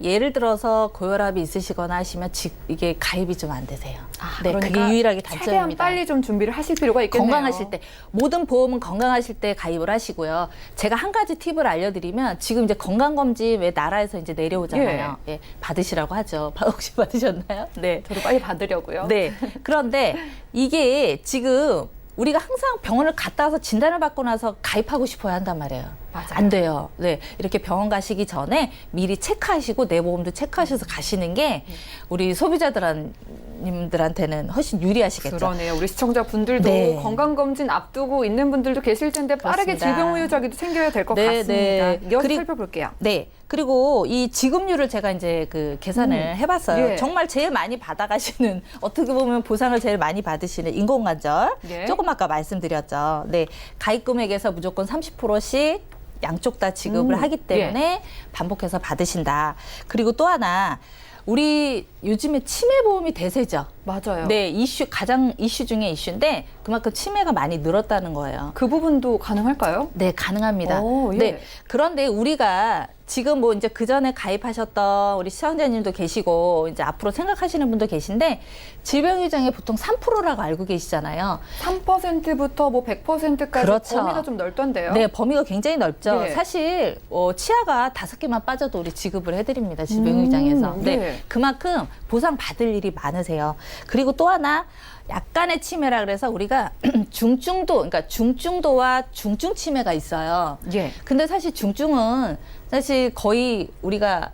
Speaker 4: 예를 들어서 고혈압이 있으시거나 하시면 이게 가입이 좀 안 되세요. 네,
Speaker 2: 그러니까
Speaker 4: 그게 유일하게
Speaker 2: 최대한
Speaker 4: 단점입니다.
Speaker 2: 빨리 좀 준비를 하실 필요가 있겠네요.
Speaker 4: 건강하실 때 모든 보험은 건강하실 때 가입을 하시고요. 제가 한 가지 팁을 알려드리면 지금 이제 건강검진 왜 나라에서 이제 내려오잖아요. 예, 받으시라고 하죠. 혹시 받으셨나요? 네.
Speaker 2: 저도 빨리 받으려고요.
Speaker 4: 네. 그런데 이게 지금 우리가 항상 병원을 갔다 와서 진단을 받고 나서 가입하고 싶어야 한단 말이에요.
Speaker 2: 맞아요.
Speaker 4: 안 돼요. 네. 이렇게 병원 가시기 전에 미리 체크하시고 내 보험도 체크하셔서 가시는 게 우리 소비자님들한테는 훨씬 유리하시겠죠.
Speaker 2: 그러네요. 우리 시청자분들도
Speaker 4: 네.
Speaker 2: 건강검진 앞두고 있는 분들도 계실 텐데 빠르게
Speaker 4: 그렇습니다.
Speaker 2: 질병휴장에도 생겨야 될 것
Speaker 4: 네,
Speaker 2: 같습니다.
Speaker 4: 네.
Speaker 2: 이어서
Speaker 4: 그리고-
Speaker 2: 살펴볼게요.
Speaker 4: 네. 그리고 이 지급률을 제가 이제 그 계산을 해봤어요.
Speaker 2: 예.
Speaker 4: 정말 제일 많이 받아가시는, 어떻게 보면 보상을 제일 많이 받으시는 인공관절.
Speaker 2: 예.
Speaker 4: 조금 아까 말씀드렸죠. 네. 가입 금액에서 무조건 30%씩 양쪽 다 지급을 하기 때문에 반복해서 받으신다. 그리고 또 하나, 우리 요즘에 치매보험이 대세죠.
Speaker 2: 맞아요.
Speaker 4: 네, 가장 이슈 중에 이슈인데, 그 그만큼 치매가 많이 늘었다는 거예요.
Speaker 2: 그 부분도 가능할까요?
Speaker 4: 네, 가능합니다.
Speaker 2: 오, 예.
Speaker 4: 네. 그런데 우리가 지금 뭐 이제 그 전에 가입하셨던 우리 시청자님도 계시고 이제 앞으로 생각하시는 분도 계신데 질병유전이 보통 3%라고 알고 계시잖아요.
Speaker 2: 3%부터 뭐 100%까지
Speaker 4: 그렇죠.
Speaker 2: 범위가 좀 넓던데요.
Speaker 4: 네, 범위가 굉장히 넓죠.
Speaker 2: 예.
Speaker 4: 사실 치아가 5개만 빠져도 우리 지급을 해드립니다. 질병유전에서. 네,
Speaker 2: 예.
Speaker 4: 그만큼 보상 받을 일이 많으세요. 그리고 또 하나 약간의 치매라 그래서 우리가 중증도, 그러니까 중증도와 중증 치매가 있어요.
Speaker 2: 예.
Speaker 4: 근데 사실 중증은 사실 거의 우리가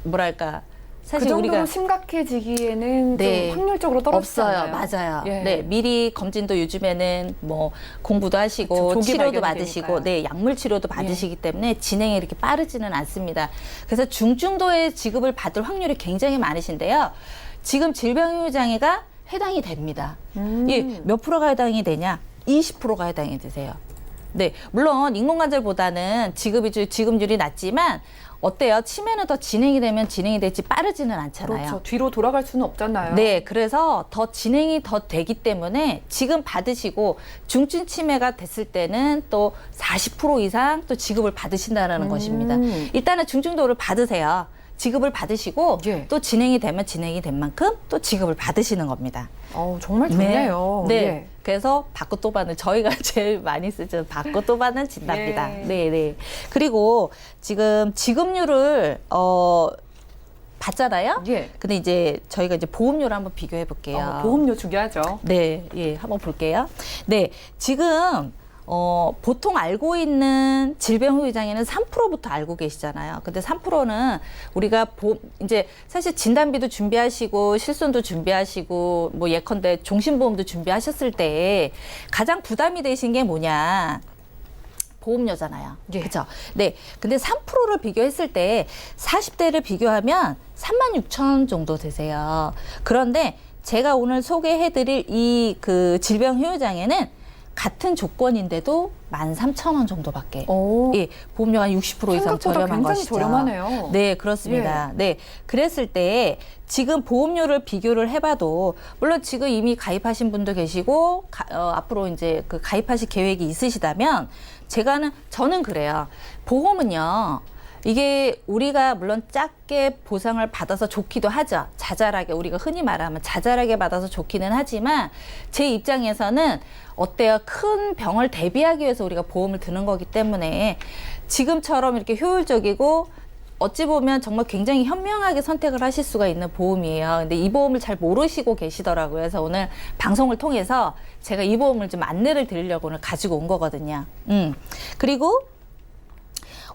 Speaker 4: 뭐랄까 사실
Speaker 2: 그 정도로
Speaker 4: 우리가
Speaker 2: 심각해지기에는
Speaker 4: 네,
Speaker 2: 좀 확률적으로 떨어지지
Speaker 4: 없어요.
Speaker 2: 않나요?
Speaker 4: 맞아요.
Speaker 2: 예.
Speaker 4: 네, 미리 검진도 요즘에는 뭐 공부도 하시고
Speaker 2: 그쵸, 조기
Speaker 4: 치료도
Speaker 2: 발견이
Speaker 4: 받으시고,
Speaker 2: 되니까요.
Speaker 4: 네, 약물 치료도 받으시기 때문에 진행이 이렇게 빠르지는 않습니다. 그래서 중증도의 지급을 받을 확률이 굉장히 많으신데요. 지금 질병유전장애가 해당이 됩니다. 이 몇 프로가 해당이 되냐? 20%가 해당이 되세요. 네, 물론 인공관절보다는 지급률이 낮지만 어때요? 치매는 더 진행이 되면 진행이 될지 빠르지는 않잖아요.
Speaker 2: 그렇죠. 뒤로 돌아갈 수는 없잖아요.
Speaker 4: 네, 그래서 더 진행이 더 되기 때문에 지금 받으시고 중증 치매가 됐을 때는 또 40% 이상 또 지급을 받으신다는 것입니다. 일단은 중증도를 받으세요. 지급을 받으시고
Speaker 2: 예.
Speaker 4: 또 진행이 되면 진행이 된 만큼 또 지급을 받으시는 겁니다.
Speaker 2: 정말 좋네요.
Speaker 4: 네.
Speaker 2: 예.
Speaker 4: 그래서 받고 또 받는 저희가 제일 많이 쓰죠. 받고 또 받는 진단입니다.
Speaker 2: 예.
Speaker 4: 네, 네. 그리고 지금 지급률을 받잖아요.
Speaker 2: 예.
Speaker 4: 근데 이제 저희가 이제 보험료를 한번 비교해 볼게요.
Speaker 2: 보험료 중요하죠.
Speaker 4: 네, 예, 한번 볼게요. 네, 지금 보통 알고 있는 질병후유장애는 3%부터 알고 계시잖아요. 근데 3%는 우리가 이제 사실 진단비도 준비하시고 실손도 준비하시고 뭐 예컨대 종신보험도 준비하셨을 때 가장 부담이 되신 게 뭐냐? 보험료잖아요.
Speaker 2: 예.
Speaker 4: 그렇죠? 네. 근데 3%를 비교했을 때 40대를 비교하면 36,000 정도 되세요. 그런데 제가 오늘 소개해드릴 이 그 질병후유장애는 같은 조건인데도 13,000원 정도밖에. 예, 보험료가 한 60% 이상
Speaker 2: 생각보다
Speaker 4: 저렴한
Speaker 2: 굉장히
Speaker 4: 것이죠.
Speaker 2: 저렴하네요.
Speaker 4: 네, 그렇습니다. 네, 그랬을 때 지금 보험료를 비교를 해봐도 물론 지금 이미 가입하신 분도 계시고 앞으로 이제 그 가입하실 계획이 있으시다면 저는 그래요. 보험은요. 이게 우리가 물론 작게 보상을 받아서 좋기도 하죠. 자잘하게 우리가 흔히 말하면 자잘하게 받아서 좋기는 하지만 제 입장에서는 어때요? 큰 병을 대비하기 위해서 우리가 보험을 드는 거기 때문에 지금처럼 이렇게 효율적이고 어찌 보면 정말 굉장히 현명하게 선택을 하실 수가 있는 보험이에요. 근데 이 보험을 잘 모르시고 계시더라고요. 그래서 오늘 방송을 통해서 제가 이 보험을 좀 안내를 드리려고 오늘 가지고 온 거거든요. 그리고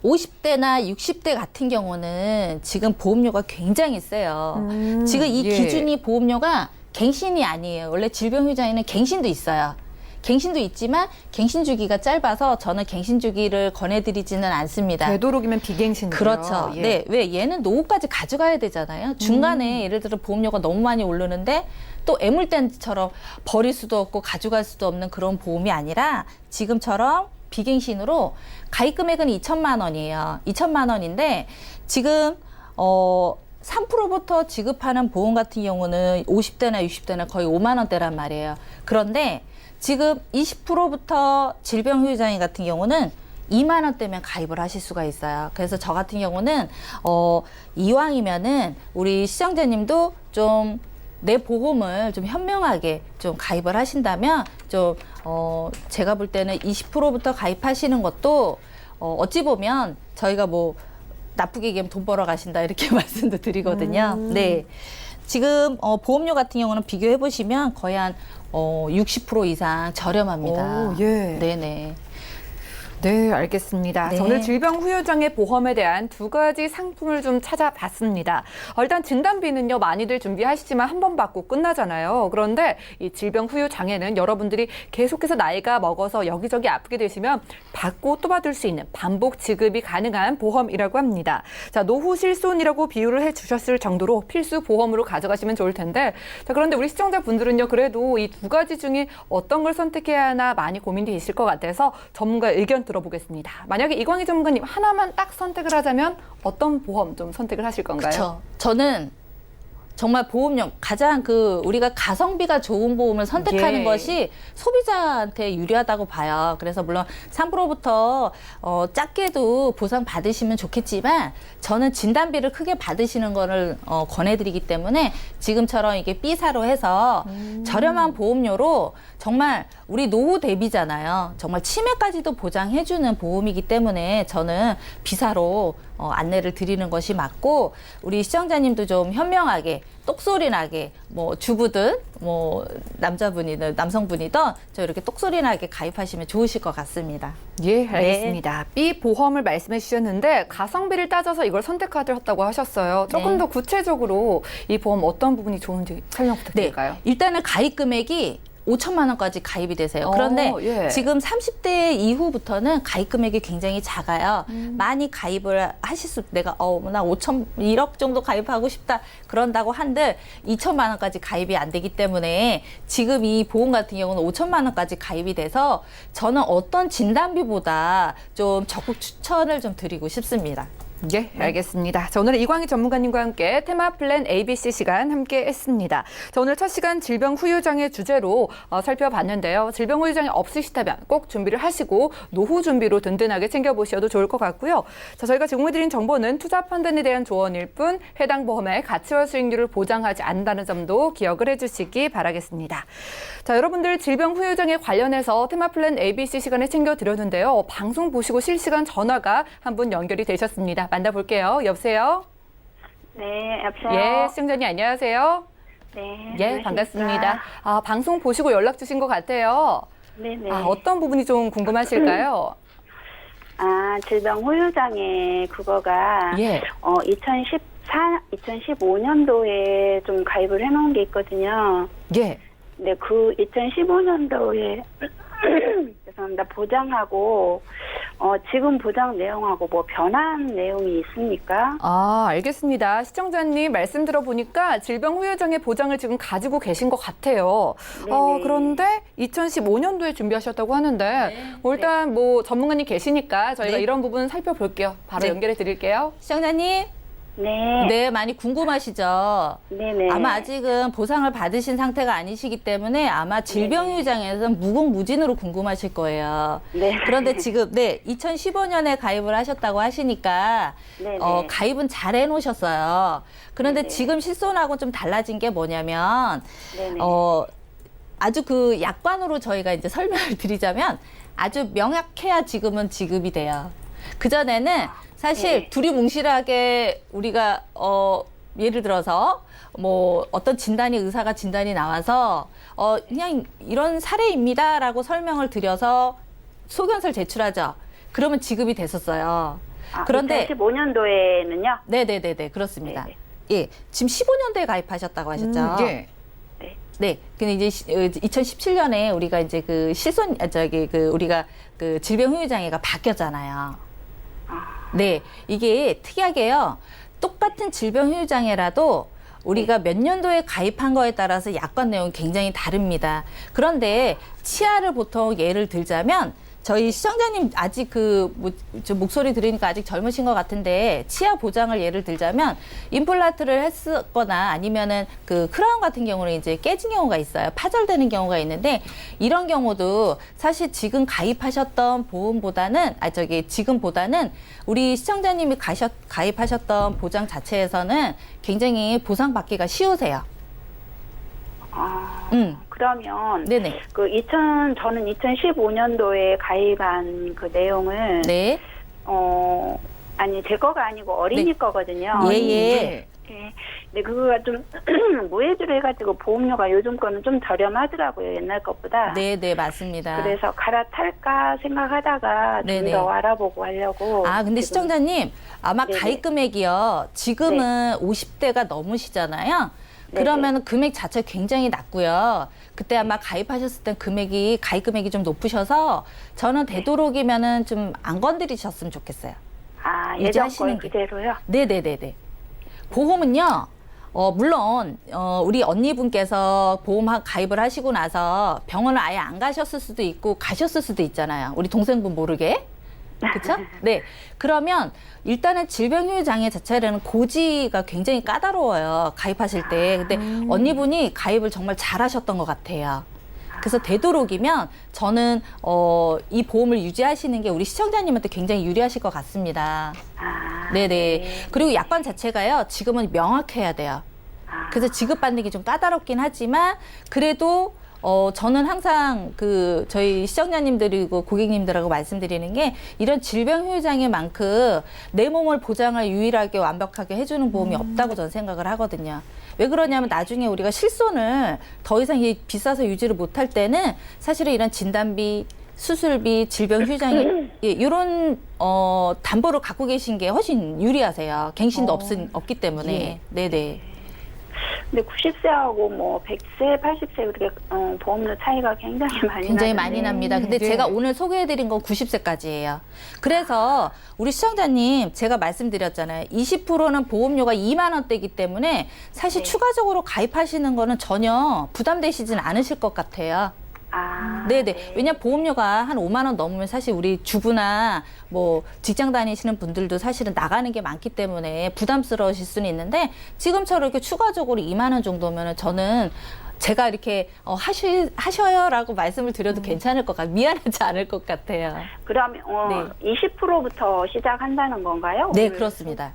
Speaker 4: 50대나 60대 같은 경우는 지금 보험료가 굉장히 세요. 지금 이
Speaker 2: 예.
Speaker 4: 기준이 보험료가 갱신이 아니에요. 원래 질병유전에는 갱신도 있어요. 갱신도 있지만 갱신 주기가 짧아서 저는 갱신 주기를 권해드리지는 않습니다.
Speaker 2: 되도록이면 비갱신이요.
Speaker 4: 그렇죠.
Speaker 2: 예.
Speaker 4: 네, 왜 얘는 노후까지 가져가야 되잖아요. 중간에 예를 들어 보험료가 너무 많이 오르는데 또 애물단지처럼 버릴 수도 없고 가져갈 수도 없는 그런 보험이 아니라 지금처럼 비갱신으로 가입 금액은 2천만 원이에요. 2천만 원인데 지금 3%부터 지급하는 보험 같은 경우는 50대나 60대나 거의 5만 원대란 말이에요. 그런데 지금 20%부터 질병후유장애 같은 경우는 2만 원대면 가입을 하실 수가 있어요. 그래서 저 같은 경우는 이왕이면은 우리 시청자님도 좀 내 보험을 좀 현명하게 좀 가입을 하신다면 좀 제가 볼 때는 20%부터 가입하시는 것도 어찌 보면 저희가 뭐 나쁘게 얘기하면 돈 벌어 가신다 이렇게 말씀도 드리거든요. 네. 지금 보험료 같은 경우는 비교해 보시면 거의 한 60% 이상 저렴합니다.
Speaker 2: 오, 예.
Speaker 4: 네네.
Speaker 2: 네, 알겠습니다.
Speaker 4: 네.
Speaker 2: 오늘 질병후유장애 보험에 대한 2가지 상품을 좀 찾아봤습니다. 일단 진단비는요, 많이들 준비하시지만 한 번 받고 끝나잖아요. 그런데 이 질병후유장애는 여러분들이 계속해서 나이가 먹어서 여기저기 아프게 되시면 받고 또 받을 수 있는 반복 지급이 가능한 보험이라고 합니다. 자, 노후 실손이라고 비유를 해주셨을 정도로 필수 보험으로 가져가시면 좋을 텐데, 자, 그런데 우리 시청자분들은요, 그래도 이 2가지 중에 어떤 걸 선택해야 하나 많이 고민이 있을 것 같아서 전문가 의견 들어보겠습니다. 만약에 이광희 전문가님 하나만 딱 선택을 하자면 어떤 보험 좀 선택을 하실 건가요?
Speaker 4: 그렇죠. 저는 정말 보험료 가장 우리가 가성비가 좋은 보험을 선택하는
Speaker 2: 예.
Speaker 4: 것이 소비자한테 유리하다고 봐요. 그래서 물론 3%부터 작게도 보상 받으시면 좋겠지만 저는 진단비를 크게 받으시는 거를 권해드리기 때문에 지금처럼 이게 B사로 해서 저렴한 보험료로 정말 우리 노후 대비잖아요. 정말 치매까지도 보장해주는 보험이기 때문에 저는 B사로 안내를 드리는 것이 맞고 우리 시청자님도 좀 현명하게 똑소리 나게 뭐 주부든 뭐 남자분이든 남성분이든 저 이렇게 똑소리 나게 가입하시면 좋으실 것 같습니다.
Speaker 2: 예, 알겠습니다. B 보험을 말씀해 주셨는데 가성비를 따져서 이걸 선택하셨다고 하셨어요. 조금
Speaker 4: 네.
Speaker 2: 더 구체적으로 이 보험 어떤 부분이 좋은지 설명 부탁드릴까요?
Speaker 4: 일단은 가입 금액이 5천만 원까지 가입이 되세요. 그런데
Speaker 2: 예.
Speaker 4: 지금 30대 이후부터는 가입 금액이 굉장히 작아요. 많이 가입을 하실 수, 내가 나 1억 정도 가입하고 싶다 그런다고 한들 2천만 원까지 가입이 안 되기 때문에 지금 이 보험 같은 경우는 5천만 원까지 가입이 돼서 저는 어떤 진단비보다 좀 적극 추천을 좀 드리고 싶습니다.
Speaker 2: 예, 알겠습니다. 자, 오늘은 이광희 전문가님과 함께 테마 플랜 ABC 시간 함께 했습니다. 자, 오늘 첫 시간 질병 후유장애 주제로 살펴봤는데요. 질병 후유장애 없으시다면 꼭 준비를 하시고 노후 준비로 든든하게 챙겨보셔도 좋을 것 같고요. 자, 저희가 제공해드린 정보는 투자 판단에 대한 조언일 뿐 해당 보험의 가치와 수익률을 보장하지 않는다는 점도 기억을 해주시기 바라겠습니다. 자, 여러분들 질병 후유장애 관련해서 테마 플랜 ABC 시간에 챙겨드렸는데요. 방송 보시고 실시간 전화가 한 분 연결이 되셨습니다. 만나볼게요. 여보세요?
Speaker 5: 네, 여보세요?
Speaker 2: 예, 시청자님 안녕하세요.
Speaker 5: 네.
Speaker 2: 예, 반갑습니다. 아, 방송 보시고 연락 주신 것 같아요.
Speaker 5: 네네.
Speaker 2: 아, 어떤 부분이 좀 궁금하실까요?
Speaker 5: 질병 후유장애 그거가
Speaker 2: 예.
Speaker 5: 2015년도에 좀 가입을 해놓은 게 있거든요.
Speaker 2: 예.
Speaker 5: 근데 그 2015년도에 죄송합니다. 보장하고 지금 보장 내용하고 뭐 변한 내용이 있습니까?
Speaker 2: 아, 알겠습니다. 시청자님 말씀 들어보니까 질병 후유장애 보장을 지금 가지고 계신 것 같아요.
Speaker 5: 네네.
Speaker 2: 그런데 2015년도에 준비하셨다고 하는데 일단 뭐 전문가님 계시니까 저희가
Speaker 4: 네.
Speaker 2: 이런 부분 살펴볼게요. 바로
Speaker 4: 네.
Speaker 2: 연결해 드릴게요.
Speaker 4: 시청자님,
Speaker 5: 네.
Speaker 4: 네, 많이 궁금하시죠?
Speaker 5: 네네.
Speaker 4: 아마 아직은 보상을 받으신 상태가 아니시기 때문에 아마 질병유장에서는 무궁무진으로 궁금하실 거예요.
Speaker 5: 네.
Speaker 4: 그런데 지금 2015년에 가입을 하셨다고 하시니까
Speaker 5: 네네.
Speaker 4: 가입은 잘 해놓으셨어요. 그런데
Speaker 5: 네네.
Speaker 4: 지금 실손하고 좀 달라진 게 뭐냐면
Speaker 5: 네네.
Speaker 4: 아주 그 약관으로 저희가 이제 설명을 드리자면 아주 명확해야 지금은 지급이 돼요. 그전에는 사실
Speaker 5: 네.
Speaker 4: 두리뭉실하게 우리가 예를 들어서 뭐 어떤 의사가 진단이 나와서 그냥 이런 사례입니다라고 설명을 드려서 소견서를 제출하죠. 그러면 지급이 됐었어요. 그런데
Speaker 5: 2015년도에는요?
Speaker 4: 네네네네 그렇습니다.
Speaker 5: 네네.
Speaker 4: 예, 지금 15년도에 가입하셨다고 하셨죠.
Speaker 2: 예.
Speaker 4: 네, 근데 이제 2017년에 우리가 이제 그 우리가 그 질병 후유장애가 바뀌었잖아요. 네, 이게 특이하게요. 똑같은 질병 후유장애라도 우리가 몇 년도에 가입한 거에 따라서 약관 내용이 굉장히 다릅니다. 그런데 치아를 보통 예를 들자면 저희 시청자님 아직 저 목소리 들으니까 아직 젊으신 것 같은데 치아 보장을 예를 들자면 임플란트를 했거나 아니면은 그 크라운 같은 경우는 이제 깨진 경우가 있어요. 파절되는 경우가 있는데 이런 경우도 사실 지금 가입하셨던 보험보다는 지금보다는 우리 시청자님이 가입하셨던 보장 자체에서는 굉장히 보상받기가 쉬우세요.
Speaker 5: 그러면
Speaker 4: 네네.
Speaker 5: 저는 2015년도에 가입한 그 내용을
Speaker 4: 네.
Speaker 5: 제 거가 아니고 어린이
Speaker 4: 네.
Speaker 5: 거거든요.
Speaker 4: 예.
Speaker 5: 예. 근데 그거가 좀 무해지로 해가지고 보험료가 요즘 거는 좀 저렴하더라고요. 옛날 것보다.
Speaker 4: 네, 맞습니다.
Speaker 5: 그래서 갈아탈까 생각하다가 좀
Speaker 4: 네네.
Speaker 5: 더 알아보고 하려고.
Speaker 4: 근데
Speaker 5: 지금.
Speaker 4: 시청자님, 아마
Speaker 5: 네네.
Speaker 4: 가입 금액이요. 지금은 50대가 넘으시잖아요. 그러면 금액 자체 굉장히 낮고요. 그때 아마 가입하셨을 때 가입 금액이 좀 높으셔서 저는 되도록이면은 좀 안 건드리셨으면 좋겠어요.
Speaker 5: 예전
Speaker 4: 유지하시는
Speaker 5: 거
Speaker 4: 게.
Speaker 5: 그대로요?
Speaker 4: 네네네네. 보험은요, 물론, 우리 언니분께서 보험 가입을 하시고 나서 병원을 아예 안 가셨을 수도 있고 가셨을 수도 있잖아요. 우리 동생분 모르게. 그렇죠? 네. 그러면 일단은 질병휴유장애 자체라는 고지가 굉장히 까다로워요. 가입하실 때. 근데 언니분이 가입을 정말 잘하셨던 것 같아요. 그래서 되도록이면 저는 이 보험을 유지하시는 게 우리 시청자님한테 굉장히 유리하실 것 같습니다. 네네. 그리고 약관 자체가요. 지금은 명확해야 돼요. 그래서 지급받는 게 좀 까다롭긴 하지만 그래도 저는 항상 저희 시청자님들이고 고객님들하고 말씀드리는 게 이런 질병휴유장애만큼 내 몸을 보장을 유일하게 완벽하게 해주는 보험이 없다고 저는 생각을 하거든요. 왜 그러냐면 나중에 우리가 실손을 더 이상 비싸서 유지를 못할 때는 사실은 이런 진단비, 수술비, 질병휴유장애 이런 담보를 갖고 계신 게 훨씬 유리하세요. 갱신도 없기 때문에.
Speaker 3: 예.
Speaker 4: 네네.
Speaker 5: 근데 90세하고 뭐 100세, 80세 이렇게 보험료 차이가 굉장히 많이
Speaker 4: 납니다. 근데
Speaker 3: 네.
Speaker 4: 제가 오늘 소개해드린 건 90세까지예요. 그래서 우리 시청자님 제가 말씀드렸잖아요. 20%는 보험료가 2만 원대이기 때문에 사실
Speaker 5: 네.
Speaker 4: 추가적으로 가입하시는 거는 전혀 부담되시진 않으실 것 같아요. 네네. 왜냐면 보험료가 한 5만 원 넘으면 사실 우리 주부나 뭐 직장 다니시는 분들도 사실은 나가는 게 많기 때문에 부담스러우실 수는 있는데 지금처럼 이렇게 추가적으로 2만 원 정도면은 저는 제가 이렇게 하셔요라고 말씀을 드려도 괜찮을 것 같아요. 미안하지 않을 것 같아요.
Speaker 5: 그러면 20%부터 시작한다는 건가요?
Speaker 4: 네,
Speaker 5: 오늘?
Speaker 4: 그렇습니다.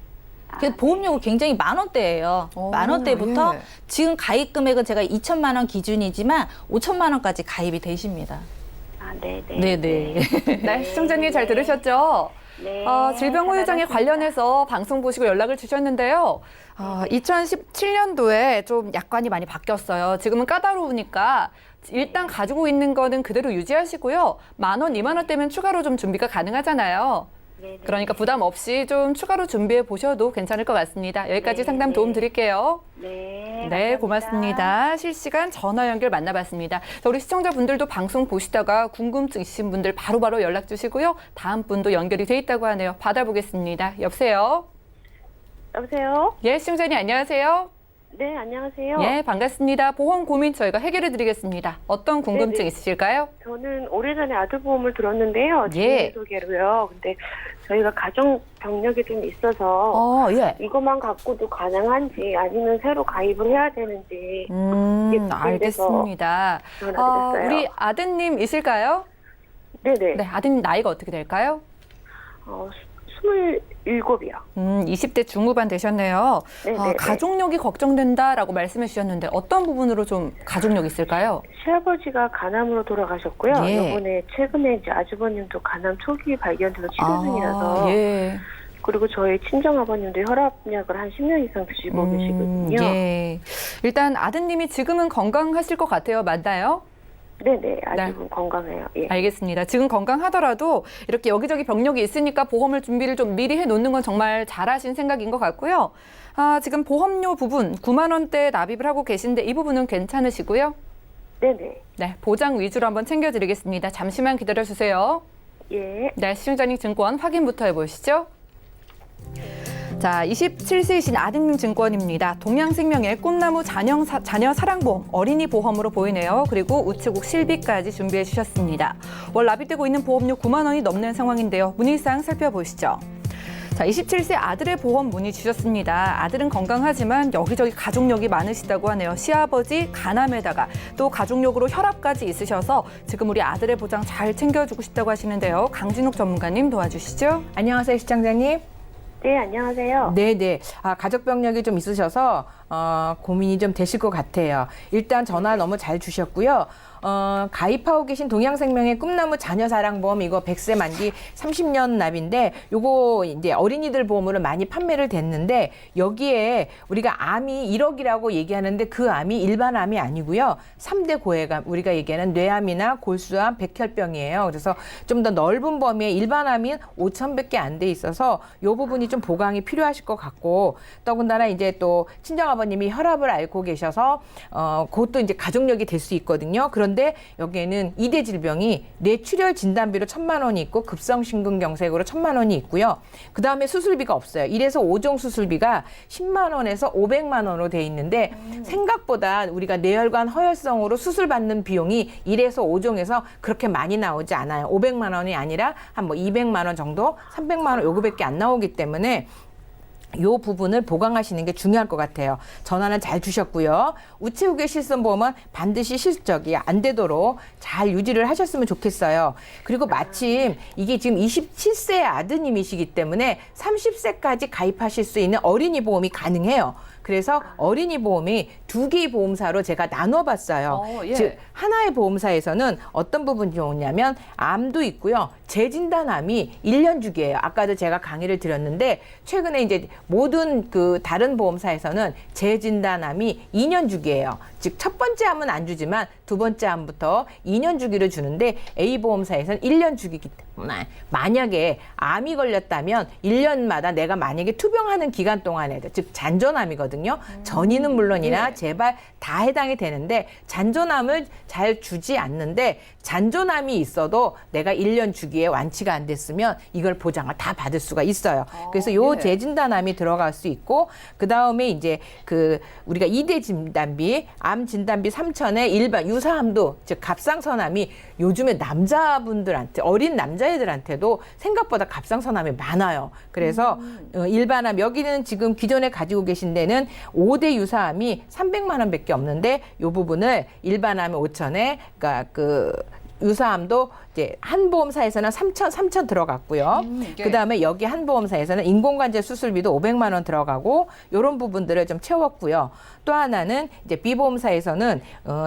Speaker 4: 그 보험료가 굉장히 만 원대예요.
Speaker 3: 오,
Speaker 4: 만 원대부터
Speaker 3: 예.
Speaker 4: 지금 가입 금액은 제가 2천만 원 기준이지만 5천만 원까지 가입이 되십니다.
Speaker 5: 네네.
Speaker 4: 네네.
Speaker 2: 네, 시청자님 잘 들으셨죠?
Speaker 5: 네.
Speaker 2: 질병휴유장애 관련해서 방송 보시고 연락을 주셨는데요. 2017년도에 좀 약관이 많이 바뀌었어요. 지금은 까다로우니까 일단 가지고 있는 거는 그대로 유지하시고요. 10,000원, 20,000원대면 추가로 좀 준비가 가능하잖아요.
Speaker 5: 네네.
Speaker 2: 그러니까 부담 없이 좀 추가로 준비해 보셔도 괜찮을 것 같습니다. 여기까지
Speaker 5: 네,
Speaker 2: 상담 도움 드릴게요.
Speaker 5: 네.
Speaker 2: 네,
Speaker 5: 감사합니다.
Speaker 2: 고맙습니다. 실시간 전화 연결 만나봤습니다. 자, 우리 시청자분들도 방송 보시다가 궁금증 있으신 분들 바로바로 연락 주시고요. 다음 분도 연결이 돼 있다고 하네요. 받아보겠습니다. 여보세요?
Speaker 6: 여보세요?
Speaker 2: 예, 시청자님 안녕하세요.
Speaker 6: 네, 안녕하세요.
Speaker 2: 예, 반갑습니다. 보험 고민 저희가 해결해 드리겠습니다. 어떤 궁금증
Speaker 6: 네네.
Speaker 2: 있으실까요?
Speaker 6: 저는 오래전에 아들 보험을 들었는데요.
Speaker 2: 예.
Speaker 6: 소개로요. 근데 저희가 가정 병력이 좀 있어서
Speaker 2: 예.
Speaker 6: 이것만 갖고도 가능한지 아니면 새로 가입을 해야 되는지 이게
Speaker 2: 알겠습니다.
Speaker 6: 전화드렸어요.
Speaker 2: 우리 아드님이실까요?
Speaker 6: 네네.
Speaker 2: 네, 아드님 나이가 어떻게 될까요?
Speaker 6: 27이요.
Speaker 2: 20대 중후반 되셨네요.
Speaker 6: 네네네.
Speaker 2: 가족력이 걱정된다라고 말씀해 주셨는데 어떤 부분으로 좀 가족력이 있을까요?
Speaker 6: 시아버지가 간암으로 돌아가셨고요.
Speaker 2: 예.
Speaker 6: 이번에 최근에 이제 아주버님도 간암 초기 발견돼서 치료 중이라서
Speaker 2: 예.
Speaker 6: 그리고 저희 친정아버님도 혈압약을 한 10년 이상 드시고 계시거든요.
Speaker 2: 예. 일단 아드님이 지금은 건강하실 것 같아요. 맞나요?
Speaker 6: 네네, 아주 건강해요. 예.
Speaker 2: 알겠습니다. 지금 건강하더라도 이렇게 여기저기 병력이 있으니까 보험을 준비를 좀 미리 해놓는 건 정말 잘하신 생각인 것 같고요. 지금 보험료 부분 9만 원대 납입을 하고 계신데 이 부분은 괜찮으시고요.
Speaker 6: 네네.
Speaker 2: 네, 보장 위주로 한번 챙겨드리겠습니다. 잠시만 기다려주세요.
Speaker 6: 예.
Speaker 2: 네, 시중자님 증권 확인부터 해보시죠. 자, 27세이신 아드님 증권입니다. 동양생명의 꿈나무 자녀 사랑보험 어린이 보험으로 보이네요. 그리고 우체국 실비까지 준비해 주셨습니다. 월 납입되고 있는 보험료 9만 원이 넘는 상황인데요. 문의사항 살펴보시죠. 자, 27세 아들의 보험 문의 주셨습니다. 아들은 건강하지만 여기저기 가족력이 많으시다고 하네요. 시아버지 간암에다가 또 가족력으로 혈압까지 있으셔서 지금 우리 아들의 보장 잘 챙겨주고 싶다고 하시는데요. 강진욱 전문가님 도와주시죠.
Speaker 3: 안녕하세요, 시청자님.
Speaker 6: 네, 안녕하세요.
Speaker 3: 네네. 가족 병력이 좀 있으셔서 고민이 좀 되실 것 같아요. 일단 전화 너무 잘 주셨고요. 가입하고 계신 동양생명의 꿈나무 자녀사랑보험 이거 100세 만기 30년 납인데 요거 이제 어린이들 보험으로 많이 판매를 됐는데 여기에 우리가 암이 1억이라고 얘기하는데 그 암이 일반 암이 아니고요. 3대 고해감 우리가 얘기하는 뇌암이나 골수암, 백혈병이에요. 그래서 좀 더 넓은 범위의 일반 암인 5,000밖에 안 돼 있어서 요 부분이 좀 보강이 필요하실 것 같고 더군다나 이제 또 친정아버지 아버님이 혈압을 앓고 계셔서 그것도 이제 가족력이 될 수 있거든요. 그런데 여기에는 2대 질병이 뇌출혈 진단비로 1,000만 원이 있고 급성심근경색으로 1,000만 원이 있고요. 그 다음에 수술비가 없어요. 1에서 5종 수술비가 10만 원에서 500만 원으로 돼 있는데 생각보다 우리가 뇌혈관 허혈성으로 수술받는 비용이 1에서 5종에서 그렇게 많이 나오지 않아요. 500만 원이 아니라 한 뭐 200만 원 정도, 300만 원 요거밖에 안 나오기 때문에 요 부분을 보강하시는 게 중요할 것 같아요. 전화는 잘 주셨고요. 우체국의 실손보험은 반드시 실적이 안 되도록 잘 유지를 하셨으면 좋겠어요. 그리고 마침 이게 지금 27세 아드님이시기 때문에 30세까지 가입하실 수 있는 어린이 보험이 가능해요. 그래서 어린이 보험이 2개의 보험사로 제가 나눠봤어요.
Speaker 2: 예.
Speaker 3: 즉 하나의 보험사에서는 어떤 부분이 좋으냐면 암도 있고요. 재진단암이 1년 주기예요. 아까도 제가 강의를 드렸는데 최근에 이제 모든 그 다른 보험사에서는 재진단암이 2년 주기예요. 즉 첫 번째 암은 안 주지만 두 번째 암부터 2년 주기를 주는데 A 보험사에서는 1년 주기이기 때문에 만약에 암이 걸렸다면 1년마다 내가 만약에 투병하는 기간 동안에 즉 잔존암이거든요. 전이는 물론이나 재발 다 해당이 되는데 잔존암을 잘 주지 않는데 잔존암이 있어도 내가 1년 주기에 완치가 안 됐으면 이걸 보장을 다 받을 수가 있어요. 그래서 요
Speaker 2: 예.
Speaker 3: 재진단암이 들어갈 수 있고 그다음에 이제 그 우리가 2대 진단비, 암 진단비 3,000에 일반 유사암도 즉 갑상선암이 요즘에 남자분들한테 어린 남자애들한테도 생각보다 갑상선암이 많아요. 그래서 일반암 여기는 지금 기존에 가지고 계신 데는 5대 유사암이 300만 원밖에 없는데 요 부분을 일반암이 5,000에 그러니까 그 유사암도 이제 한 보험사에서는 3,000 들어갔고요.
Speaker 2: 예.
Speaker 3: 그다음에 여기 한 보험사에서는 인공관절 수술비도 500만 원 들어가고 이런 부분들을 좀 채웠고요. 또 하나는 이제 B 보험사에서는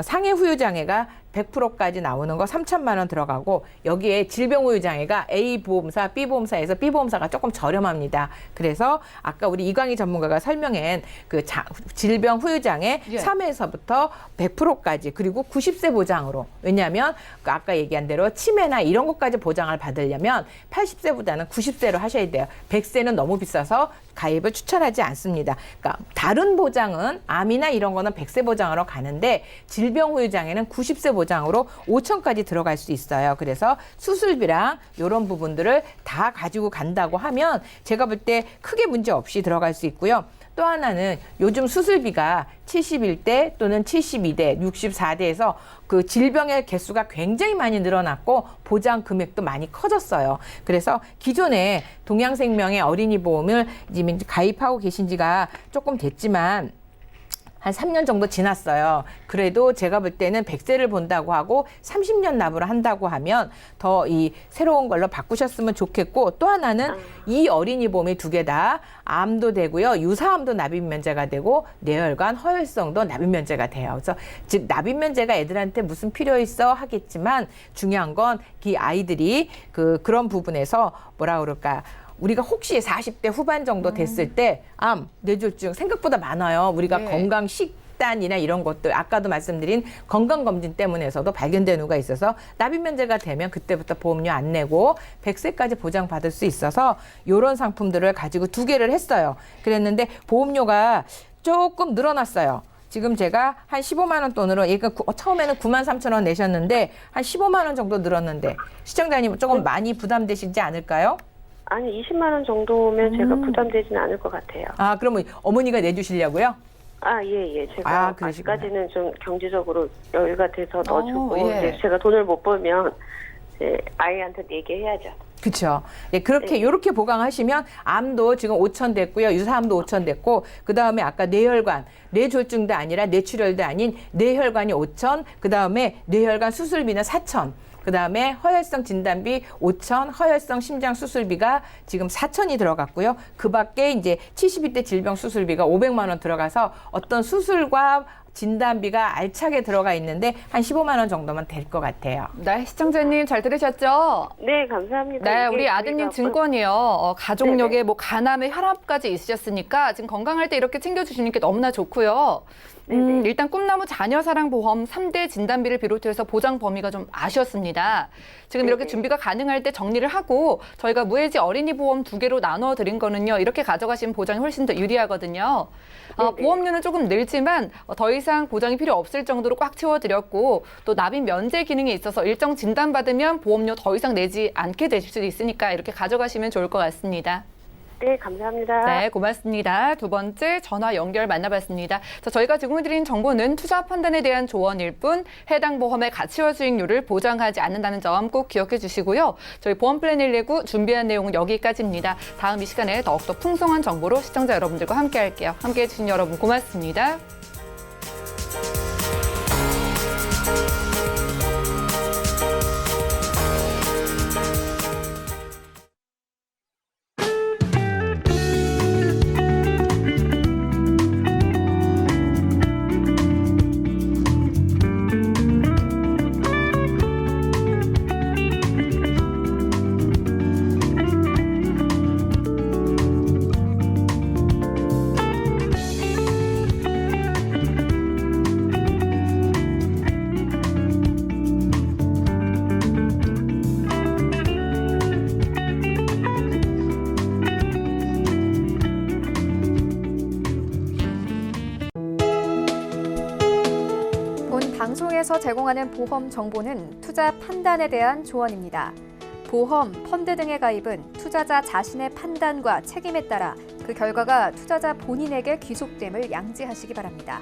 Speaker 3: 상해 후유 장애가 100%까지 나오는 거 3,000만 원 들어가고 여기에 질병 후유 장애가 A 보험사, B 보험사에서 B 보험사가 조금 저렴합니다. 그래서 아까 우리 이광희 전문가가 설명한 그 질병 후유 장애
Speaker 2: 예.
Speaker 3: 3에서부터 100%까지 그리고 90세 보장으로 왜냐하면 그 아까 얘기한 대로 치매나 이런 것까지 보장을 받으려면 80세보다는 90세로 하셔야 돼요. 100세는 너무 비싸서 가입을 추천하지 않습니다. 그러니까 다른 보장은 암이나 이런 거는 100세 보장으로 가는데 질병 후유 장애는 90세 보장으로 5,000까지 들어갈 수 있어요. 그래서 수술비랑 이런 부분들을 다 가지고 간다고 하면 제가 볼 때 크게 문제 없이 들어갈 수 있고요. 또 하나는 요즘 수술비가 71대 또는 72대, 64대에서 그 질병의 개수가 굉장히 많이 늘어났고 보장 금액도 많이 커졌어요. 그래서 기존에 동양생명의 어린이 보험을 지금 가입하고 계신 지가 조금 됐지만 한 3년 정도 지났어요. 그래도 제가 볼 때는 100세를 본다고 하고 30년 납부를 한다고 하면 더 이 새로운 걸로 바꾸셨으면 좋겠고 또 하나는 이 어린이 보험이 2개 다 암도 되고요. 유사암도 납입 면제가 되고 뇌혈관 허혈성도 납입 면제가 돼요. 그래서 즉 납입 면제가 애들한테 무슨 필요 있어 하겠지만 중요한 건 이 아이들이 그런 부분에서 뭐라 그럴까 우리가 혹시 40대 후반 정도 됐을 때 암, 뇌졸중 생각보다 많아요. 우리가
Speaker 2: 네.
Speaker 3: 건강 식단이나 이런 것들 아까도 말씀드린 건강검진 때문에서도 발견된 후가 있어서 납입 면제가 되면 그때부터 보험료 안 내고 100세까지 보장받을 수 있어서 이런 상품들을 가지고 2개를 했어요. 그랬는데 보험료가 조금 늘어났어요. 지금 제가 한 15만 원 돈으로 처음에는 9만 3천 원 내셨는데 한 15만 원 정도 늘었는데 시청자님 조금 많이 부담되시지 않을까요?
Speaker 6: 아니 20만 원 정도면 제가 부담되지는 않을 것 같아요.
Speaker 3: 아, 그러면 어머니가 내주시려고요?
Speaker 6: 아, 예. 제가
Speaker 3: 그러시구나.
Speaker 6: 아직까지는 좀 경제적으로 여유가 돼서 넣어주고
Speaker 2: 예.
Speaker 6: 이제 제가 돈을 못 벌면 이제 아이한테 내게 해야죠.
Speaker 3: 그렇죠. 예, 그렇게 이렇게 보강하시면 암도 지금 5천 됐고요. 유사암도 5천 됐고 그다음에 아까 뇌혈관, 뇌졸중도 아니라 뇌출혈도 아닌 뇌혈관이 5천, 그다음에 뇌혈관 수술비는 4천. 그다음에 허혈성 진단비 5천, 허혈성 심장 수술비가 지금 4천이 들어갔고요. 그밖에 이제 72대 질병 수술비가 500만 원 들어가서 어떤 수술과 진단비가 알차게 들어가 있는데 한 15만 원 정도만 될 것 같아요.
Speaker 2: 네, 시청자님 잘 들으셨죠?
Speaker 6: 네, 감사합니다.
Speaker 2: 네,
Speaker 6: 이게
Speaker 2: 우리 아드님
Speaker 6: 저희가
Speaker 2: 증권이요. 가족력에
Speaker 6: 네네.
Speaker 2: 뭐 간암에 혈압까지 있으셨으니까 지금 건강할 때 이렇게 챙겨주시는 게 너무나 좋고요. 일단 꿈나무 자녀사랑보험 3대 진단비를 비롯해서 보장 범위가 좀 아쉬웠습니다. 지금 이렇게 준비가 가능할 때 정리를 하고 저희가 무해지 어린이 보험 2개로 나눠 드린 거는요. 이렇게 가져가시면 보장이 훨씬 더 유리하거든요. 보험료는 조금 늘지만 더 이상 보장이 필요 없을 정도로 꽉 채워드렸고 또 납입 면제 기능이 있어서 일정 진단받으면 보험료 더 이상 내지 않게 되실 수도 있으니까 이렇게 가져가시면 좋을 것 같습니다.
Speaker 6: 네, 감사합니다.
Speaker 2: 네, 고맙습니다. 두 번째 전화 연결 만나봤습니다. 자, 저희가 제공해드린 정보는 투자 판단에 대한 조언일 뿐 해당 보험의 가치와 수익률을 보장하지 않는다는 점 꼭 기억해 주시고요. 저희 보험 플랜 119 준비한 내용은 여기까지입니다. 다음 이 시간에 더욱더 풍성한 정보로 시청자 여러분들과 함께 할게요. 함께해 주신 여러분 고맙습니다.
Speaker 1: 본 방송에서 제공하는 보험 정보는 투자 판단에 대한 조언입니다. 보험, 펀드 등의 가입은 투자자 자신의 판단과 책임에 따라 그 결과가 투자자 본인에게 귀속됨을 양지하시기 바랍니다.